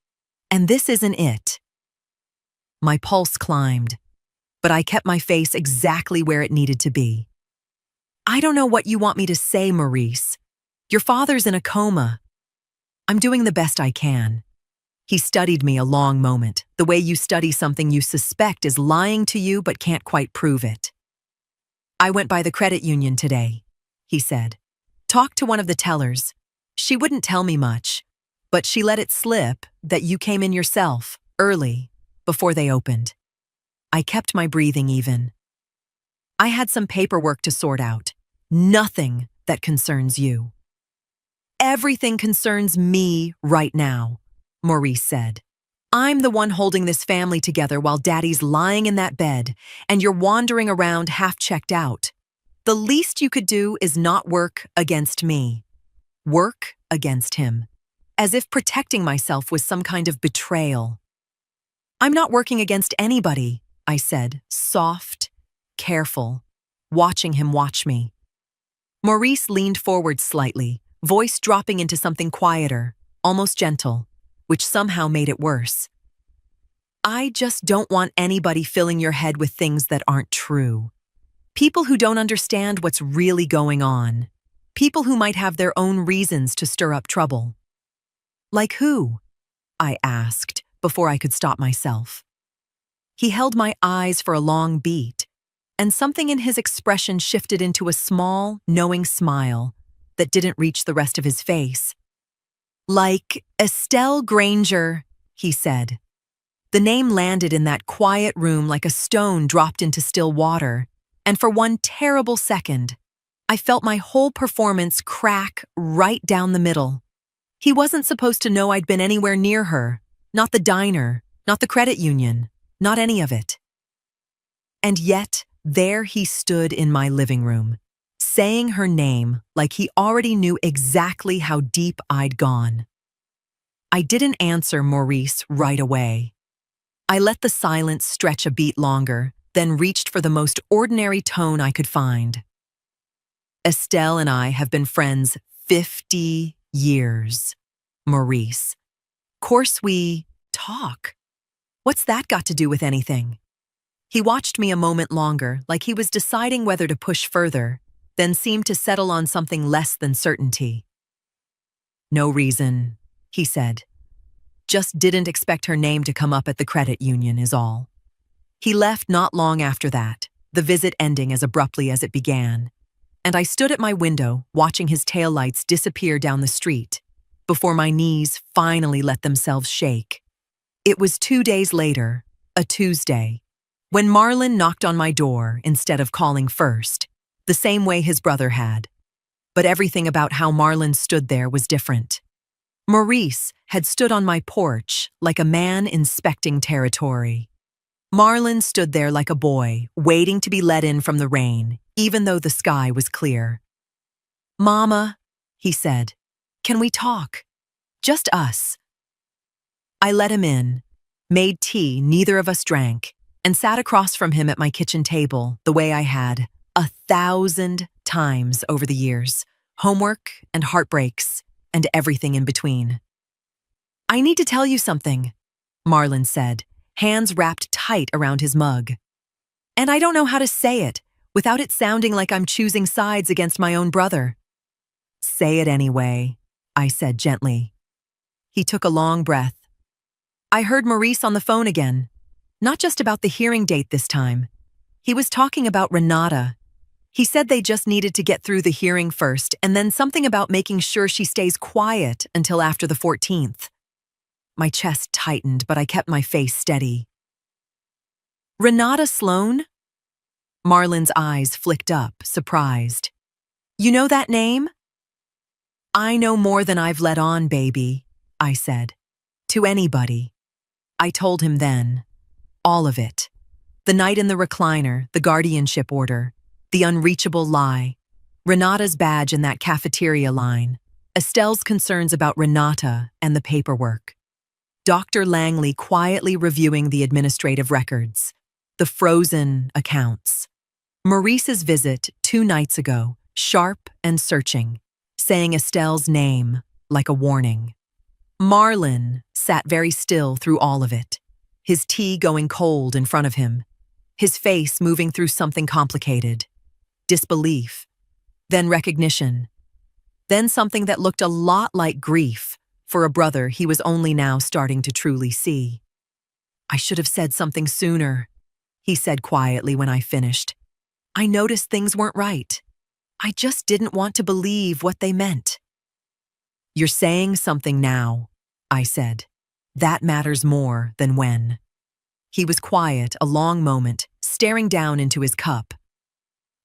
And this isn't it. My pulse climbed, but I kept my face exactly where it needed to be. I don't know what you want me to say, Maurice. Your father's in a coma. I'm doing the best I can. He studied me a long moment, the way you study something you suspect is lying to you but can't quite prove it. I went by the credit union today, he said. Talked to one of the tellers. She wouldn't tell me much, but she let it slip that you came in yourself, early, before they opened. I kept my breathing even. I had some paperwork to sort out. Nothing that concerns you. Everything concerns me right now, Maurice said. I'm the one holding this family together while Daddy's lying in that bed, and you're wandering around half checked out. The least you could do is not work against me. Work against him. As if protecting myself was some kind of betrayal. I'm not working against anybody, I said, soft, careful, watching him watch me. Maurice leaned forward slightly, voice dropping into something quieter, almost gentle, which somehow made it worse. I just don't want anybody filling your head with things that aren't true. People who don't understand what's really going on. People who might have their own reasons to stir up trouble. Like who? I asked before I could stop myself. He held my eyes for a long beat, and something in his expression shifted into a small, knowing smile that didn't reach the rest of his face. Like Estelle Granger, he said. The name landed in that quiet room like a stone dropped into still water, and for one terrible second, I felt my whole performance crack right down the middle. He wasn't supposed to know I'd been anywhere near her, not the diner, not the credit union, not any of it. And yet, there he stood in my living room, saying her name like he already knew exactly how deep I'd gone. I didn't answer Maurice right away. I let the silence stretch a beat longer, then reached for the most ordinary tone I could find. Estelle and I have been friends 50 years, Maurice. Course we talk. What's that got to do with anything? He watched me a moment longer, like he was deciding whether to push further, then seemed to settle on something less than certainty. No reason, he said. Just didn't expect her name to come up at the credit union is all. He left not long after that, the visit ending as abruptly as it began, and I stood at my window watching his taillights disappear down the street, before my knees finally let themselves shake. It was 2 days later, a Tuesday, when Marlon knocked on my door instead of calling first, the same way his brother had. But everything about how Marlon stood there was different. Maurice had stood on my porch like a man inspecting territory. Marlon stood there like a boy, waiting to be let in from the rain, even though the sky was clear. "Mama," he said, "can we talk? Just us." I let him in, made tea neither of us drank, and sat across from him at my kitchen table the way I had 1,000 times over the years, homework and heartbreaks and everything in between. "I need to tell you something," Marlon said, hands wrapped tight around his mug. "And I don't know how to say it without it sounding like I'm choosing sides against my own brother." "Say it anyway," I said gently. He took a long breath. I heard Maurice on the phone again. Not just about the hearing date this time. He was talking about Renata. He said they just needed to get through the hearing first, and then something about making sure she stays quiet until after the 14th. My chest tightened, but I kept my face steady. Renata Sloan? Marlon's eyes flicked up, surprised. You know that name? I know more than I've let on, baby, I said. To anybody. I told him then. All of it. The night in the recliner, the guardianship order, the unreachable lie, Renata's badge in that cafeteria line, Estelle's concerns about Renata and the paperwork. Dr. Langley quietly reviewing the administrative records, the frozen accounts. Maurice's visit 2 nights ago, sharp and searching, saying Estelle's name like a warning. Marlon sat very still through all of it, his tea going cold in front of him, his face moving through something complicated. Disbelief, then recognition, then something that looked a lot like grief for a brother he was only now starting to truly see. I should have said something sooner, he said quietly when I finished. I noticed things weren't right. I just didn't want to believe what they meant. You're saying something now, I said. That matters more than when. He was quiet a long moment, staring down into his cup.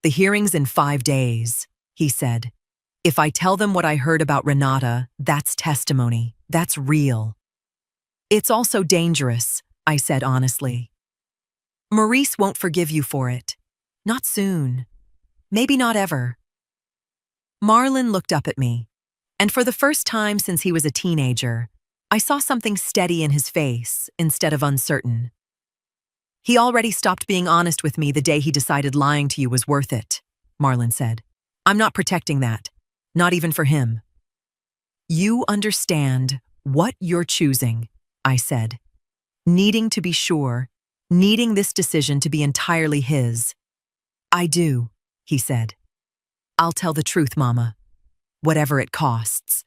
The hearing's in 5 days, he said. If I tell them what I heard about Renata, that's testimony. That's real. It's also dangerous, I said honestly. Maurice won't forgive you for it. Not soon. Maybe not ever. Marlon looked up at me, and for the first time since he was a teenager, I saw something steady in his face instead of uncertain. He already stopped being honest with me the day he decided lying to you was worth it, Marlon said. I'm not protecting that. Not even for him. You understand what you're choosing, I said. Needing to be sure, needing this decision to be entirely his. I do, he said. I'll tell the truth, Mama. Whatever it costs.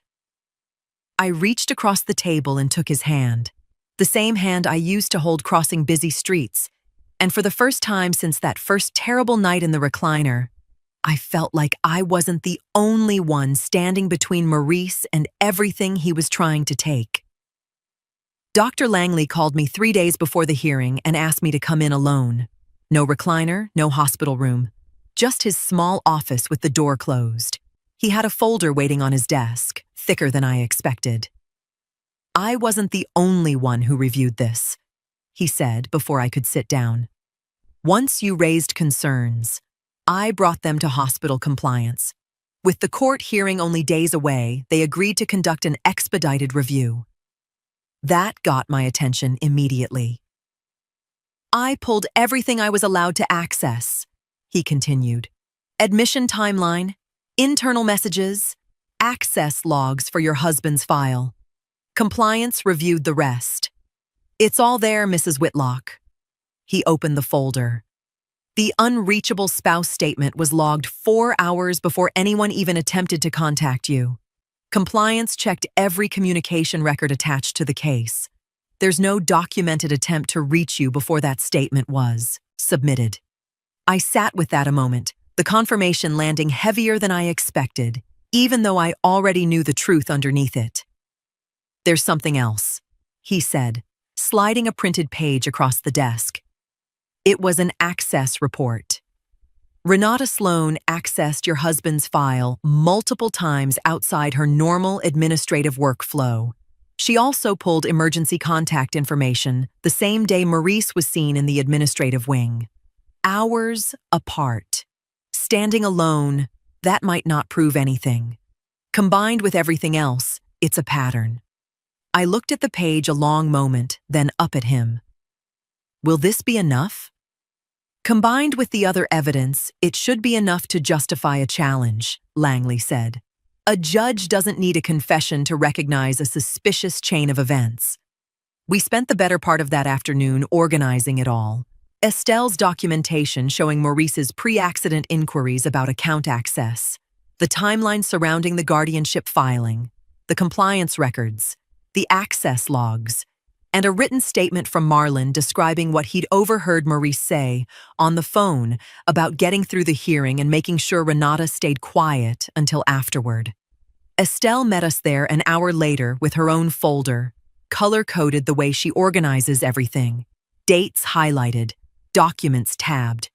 I reached across the table and took his hand, the same hand I used to hold crossing busy streets, and for the first time since that first terrible night in the recliner, I felt like I wasn't the only one standing between Maurice and everything he was trying to take. Dr. Langley called me 3 days before the hearing and asked me to come in alone. No recliner, no hospital room. Just his small office with the door closed. He had a folder waiting on his desk, thicker than I expected. I wasn't the only one who reviewed this, he said before I could sit down. Once you raised concerns, I brought them to hospital compliance. With the court hearing only days away, they agreed to conduct an expedited review. That got my attention immediately. I pulled everything I was allowed to access, he continued. Admission timeline, internal messages, access logs for your husband's file. Compliance reviewed the rest. It's all there, Mrs. Whitlock. He opened the folder. The unreachable spouse statement was logged 4 hours before anyone even attempted to contact you. Compliance checked every communication record attached to the case. There's no documented attempt to reach you before that statement was submitted. I sat with that a moment, the confirmation landing heavier than I expected, even though I already knew the truth underneath it. There's something else, he said, sliding a printed page across the desk. It was an access report. Renata Sloan accessed your husband's file multiple times outside her normal administrative workflow. She also pulled emergency contact information the same day Maurice was seen in the administrative wing. Hours apart. Standing alone, that might not prove anything. Combined with everything else, it's a pattern. I looked at the page a long moment, then up at him. Will this be enough? Combined with the other evidence, it should be enough to justify a challenge, Langley said. A judge doesn't need a confession to recognize a suspicious chain of events. We spent the better part of that afternoon organizing it all. Estelle's documentation showing Maurice's pre-accident inquiries about account access, the timeline surrounding the guardianship filing, the compliance records, the access logs, and a written statement from Marlon describing what he'd overheard Maurice say on the phone about getting through the hearing and making sure Renata stayed quiet until afterward. Estelle met us there an hour later with her own folder, color-coded the way she organizes everything, dates highlighted, documents tabbed.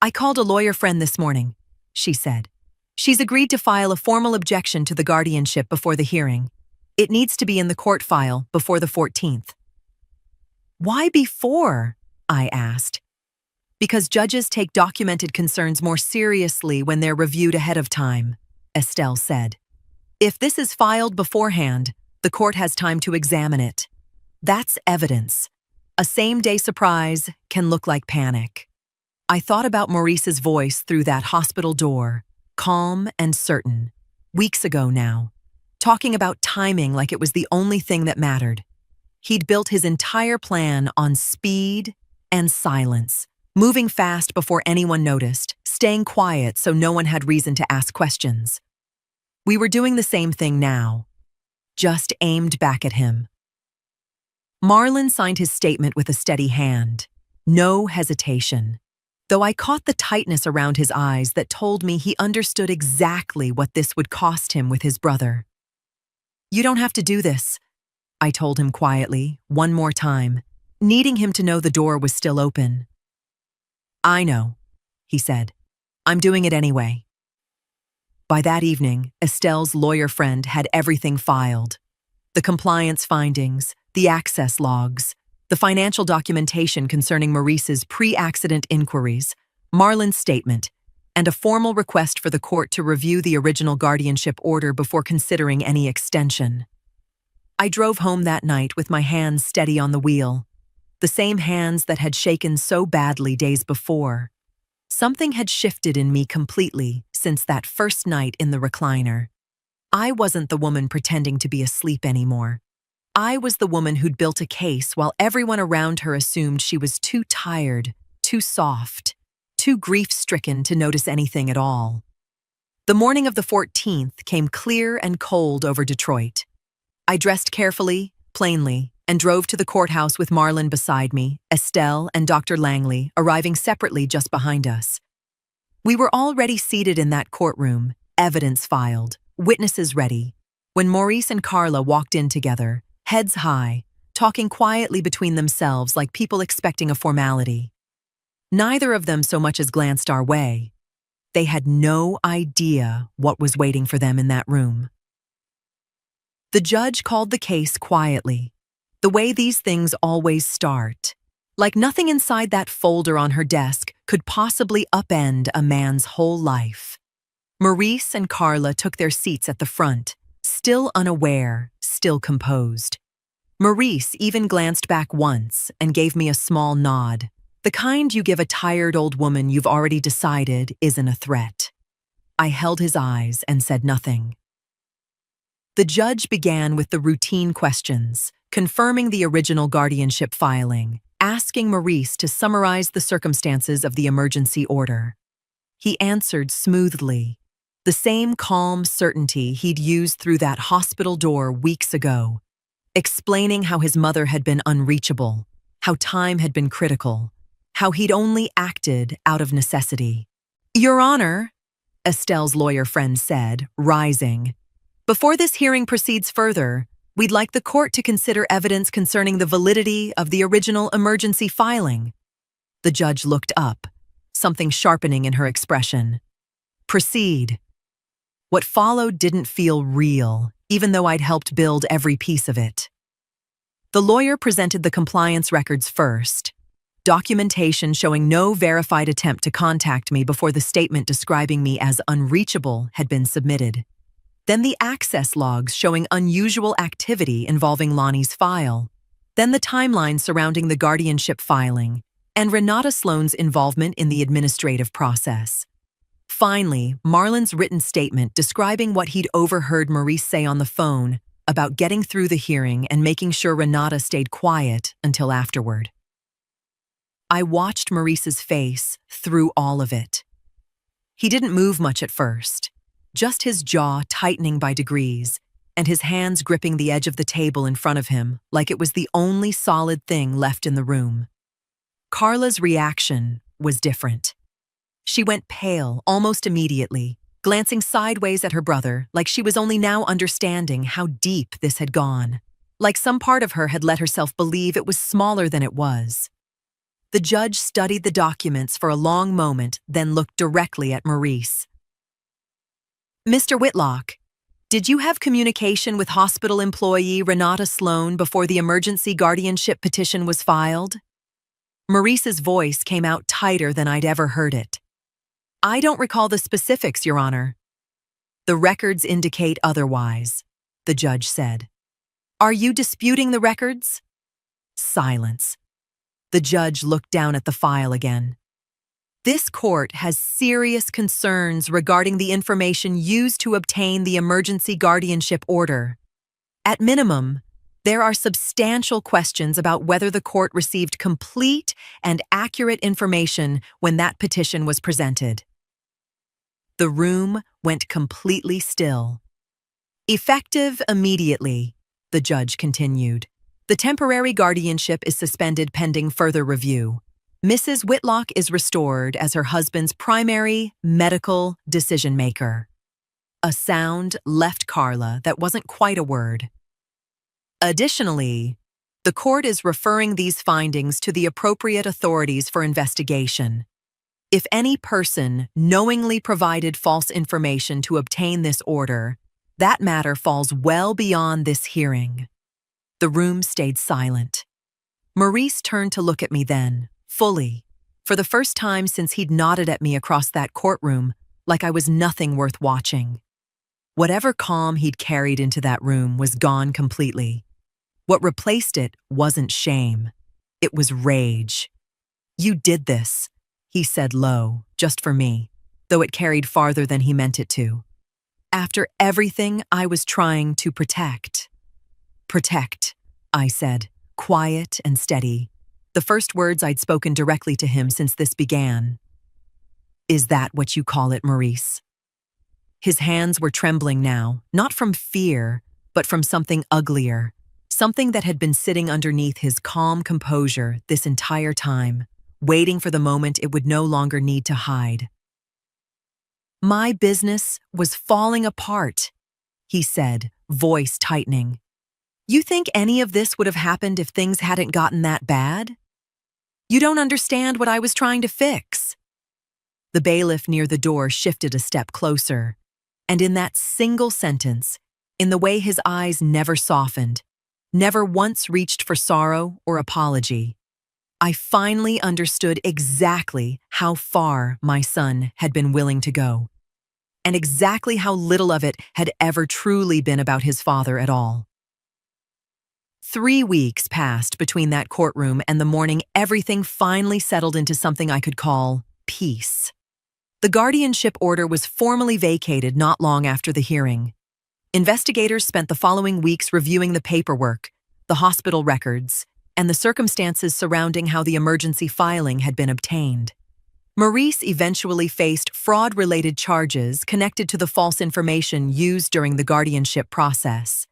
"I called a lawyer friend this morning," she said. "She's agreed to file a formal objection to the guardianship before the hearing. It needs to be in the court file before the 14th. "Why before?" I asked. "Because judges take documented concerns more seriously when they're reviewed ahead of time," Estelle said. "If this is filed beforehand, the court has time to examine it. That's evidence. A same-day surprise can look like panic." I thought about Maurice's voice through that hospital door, calm and certain, weeks ago now, talking about timing like it was the only thing that mattered. He'd built his entire plan on speed and silence, moving fast before anyone noticed, staying quiet so no one had reason to ask questions. We were doing the same thing now, just aimed back at him. Marlon signed his statement with a steady hand, no hesitation, though I caught the tightness around his eyes that told me he understood exactly what this would cost him with his brother. "You don't have to do this," I told him quietly, one more time, needing him to know the door was still open. "I know," he said. "I'm doing it anyway." By that evening, Estelle's lawyer friend had everything filed. The compliance findings, the access logs, the financial documentation concerning Maurice's pre-accident inquiries, Marlon's statement, and a formal request for the court to review the original guardianship order before considering any extension. I drove home that night with my hands steady on the wheel, the same hands that had shaken so badly days before. Something had shifted in me completely since that first night in the recliner. I wasn't the woman pretending to be asleep anymore. I was the woman who'd built a case while everyone around her assumed she was too tired, too soft, too grief-stricken to notice anything at all. The morning of the 14th came clear and cold over Detroit. I dressed carefully, plainly, and drove to the courthouse with Marlon beside me, Estelle and Dr. Langley arriving separately just behind us. We were already seated in that courtroom, evidence filed, witnesses ready, when Maurice and Carla walked in together, heads high, talking quietly between themselves like people expecting a formality. Neither of them so much as glanced our way. They had no idea what was waiting for them in that room. The judge called the case quietly, the way these things always start, like nothing inside that folder on her desk could possibly upend a man's whole life. Maurice and Carla took their seats at the front, still unaware, still composed. Maurice even glanced back once and gave me a small nod, the kind you give a tired old woman you've already decided isn't a threat. I held his eyes and said nothing. The judge began with the routine questions, confirming the original guardianship filing, asking Maurice to summarize the circumstances of the emergency order. He answered smoothly, the same calm certainty he'd used through that hospital door weeks ago, explaining how his mother had been unreachable, how time had been critical, how he'd only acted out of necessity. "Your Honor," Estelle's lawyer friend said, rising, "before this hearing proceeds further, we'd like the court to consider evidence concerning the validity of the original emergency filing." The judge looked up, something sharpening in her expression. "Proceed." What followed didn't feel real, even though I'd helped build every piece of it. The lawyer presented the compliance records first, documentation showing no verified attempt to contact me before the statement describing me as unreachable had been submitted. Then the access logs showing unusual activity involving Lonnie's file. Then the timeline surrounding the guardianship filing, and Renata Sloan's involvement in the administrative process. Finally, Marlon's written statement describing what he'd overheard Maurice say on the phone about getting through the hearing and making sure Renata stayed quiet until afterward. I watched Maurice's face through all of it. He didn't move much at first, just his jaw tightening by degrees and his hands gripping the edge of the table in front of him like it was the only solid thing left in the room. Carla's reaction was different. She went pale almost immediately, glancing sideways at her brother like she was only now understanding how deep this had gone, like some part of her had let herself believe it was smaller than it was. The judge studied the documents for a long moment, then looked directly at Maurice. Mr. Whitlock, did you have communication with hospital employee Renata Sloan before the emergency guardianship petition was filed? Maurice's voice came out tighter than I'd ever heard it. I don't recall the specifics, Your Honor. The records indicate otherwise, the judge said. Are you disputing the records? Silence. The judge looked down at the file again. This court has serious concerns regarding the information used to obtain the emergency guardianship order. At minimum, there are substantial questions about whether the court received complete and accurate information when that petition was presented. The room went completely still. Effective immediately, the judge continued. The temporary guardianship is suspended pending further review. Mrs. Whitlock is restored as her husband's primary medical decision-maker. A sound left Carla that wasn't quite a word. Additionally, the court is referring these findings to the appropriate authorities for investigation. If any person knowingly provided false information to obtain this order, that matter falls well beyond this hearing. The room stayed silent. Maurice turned to look at me then, fully, for the first time since he'd nodded at me across that courtroom like I was nothing worth watching. Whatever calm he'd carried into that room was gone completely. What replaced it wasn't shame. It was rage. You did this, he said low, just for me, though it carried farther than he meant it to. After everything I was trying to protect. Protect, I said, quiet and steady, the first words I'd spoken directly to him since this began. Is that what you call it, Maurice? His hands were trembling now, not from fear, but from something uglier, something that had been sitting underneath his calm composure this entire time, waiting for the moment it would no longer need to hide. My business was falling apart, he said, voice tightening. You think any of this would have happened if things hadn't gotten that bad? You don't understand what I was trying to fix. The bailiff near the door shifted a step closer, and in that single sentence, in the way his eyes never softened, never once reached for sorrow or apology, I finally understood exactly how far my son had been willing to go, and exactly how little of it had ever truly been about his father at all. 3 weeks passed between that courtroom and the morning everything finally settled into something I could call peace. The guardianship order was formally vacated not long after the hearing. Investigators spent the following weeks reviewing the paperwork, the hospital records, and the circumstances surrounding how the emergency filing had been obtained. Maurice eventually faced fraud-related charges connected to the false information used during the guardianship process.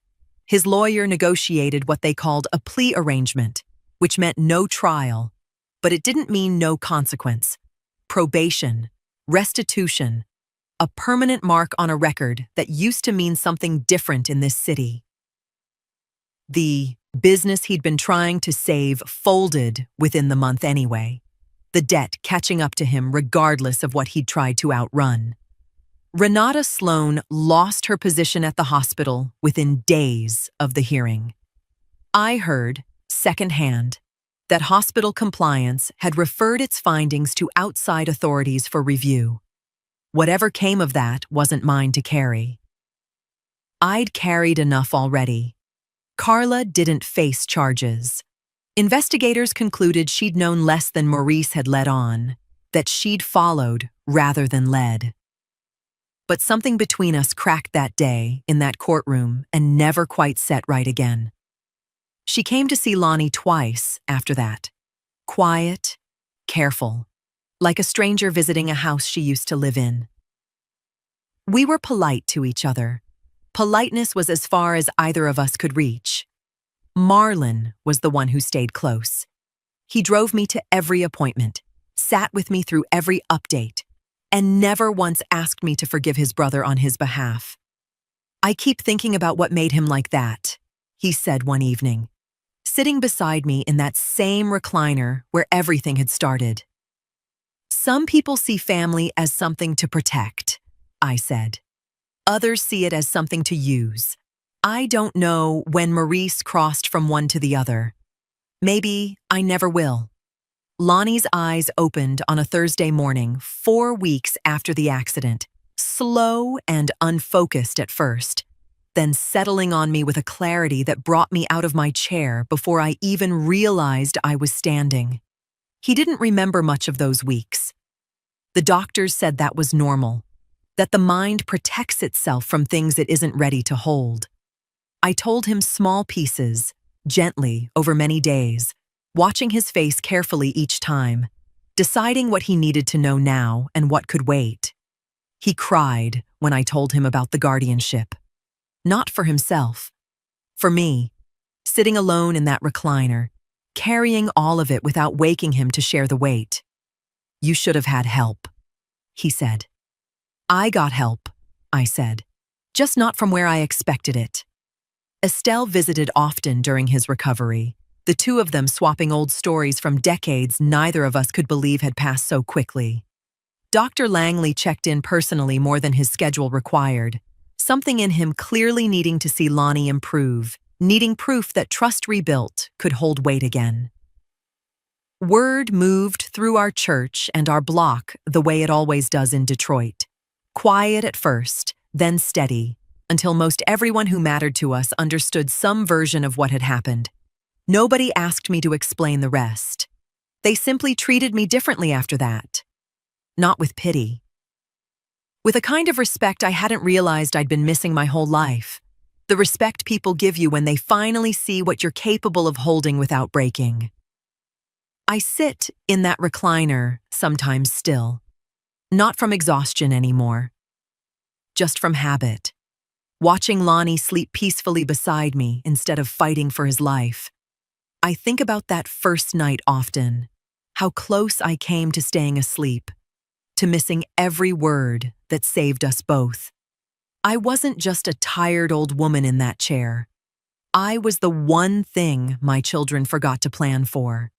His lawyer negotiated what they called a plea arrangement, which meant no trial, but it didn't mean no consequence. Probation, restitution, a permanent mark on a record that used to mean something different in this city. The business he'd been trying to save folded within the month anyway, the debt catching up to him regardless of what he'd tried to outrun. Renata Sloan lost her position at the hospital within days of the hearing. I heard, secondhand, that hospital compliance had referred its findings to outside authorities for review. Whatever came of that wasn't mine to carry. I'd carried enough already. Carla didn't face charges. Investigators concluded she'd known less than Maurice had let on, that she'd followed rather than led. But something between us cracked that day in that courtroom and never quite set right again. She came to see Lonnie twice after that. Quiet, careful, like a stranger visiting a house she used to live in. We were polite to each other. Politeness was as far as either of us could reach. Marlon was the one who stayed close. He drove me to every appointment, sat with me through every update, and never once asked me to forgive his brother on his behalf. I keep thinking about what made him like that, he said one evening. sitting beside me in that same recliner where everything had started. Some people see family as something to protect, I said. Others see it as something to use. I don't know when Maurice crossed from one to the other. Maybe I never will. Lonnie's eyes opened on a Thursday morning, 4 weeks after the accident, slow and unfocused at first, then settling on me with a clarity that brought me out of my chair before I even realized I was standing. He didn't remember much of those weeks. The doctors said that was normal, that the mind protects itself from things it isn't ready to hold. I told him small pieces, gently, over many days, watching his face carefully each time, deciding what he needed to know now and what could wait. He cried when I told him about the guardianship. Not for himself. For me, sitting alone in that recliner, carrying all of it without waking him to share the weight. You should have had help, he said. I got help, I said, just not from where I expected it. Estelle visited often during his recovery, the two of them swapping old stories from decades neither of us could believe had passed so quickly. Dr. Langley checked in personally more than his schedule required, something in him clearly needing to see Lonnie improve, needing proof that trust rebuilt could hold weight again. Word moved through our church and our block the way it always does in Detroit. Quiet at first, then steady, until most everyone who mattered to us understood some version of what had happened. Nobody asked me to explain the rest. They simply treated me differently after that. Not with pity. With a kind of respect I hadn't realized I'd been missing my whole life. The respect people give you when they finally see what you're capable of holding without breaking. I sit in that recliner, sometimes still. Not from exhaustion anymore. Just from habit. Watching Lonnie sleep peacefully beside me instead of fighting for his life. I think about that first night often, how close I came to staying asleep, to missing every word that saved us both. I wasn't just a tired old woman in that chair. I was the one thing my children forgot to plan for.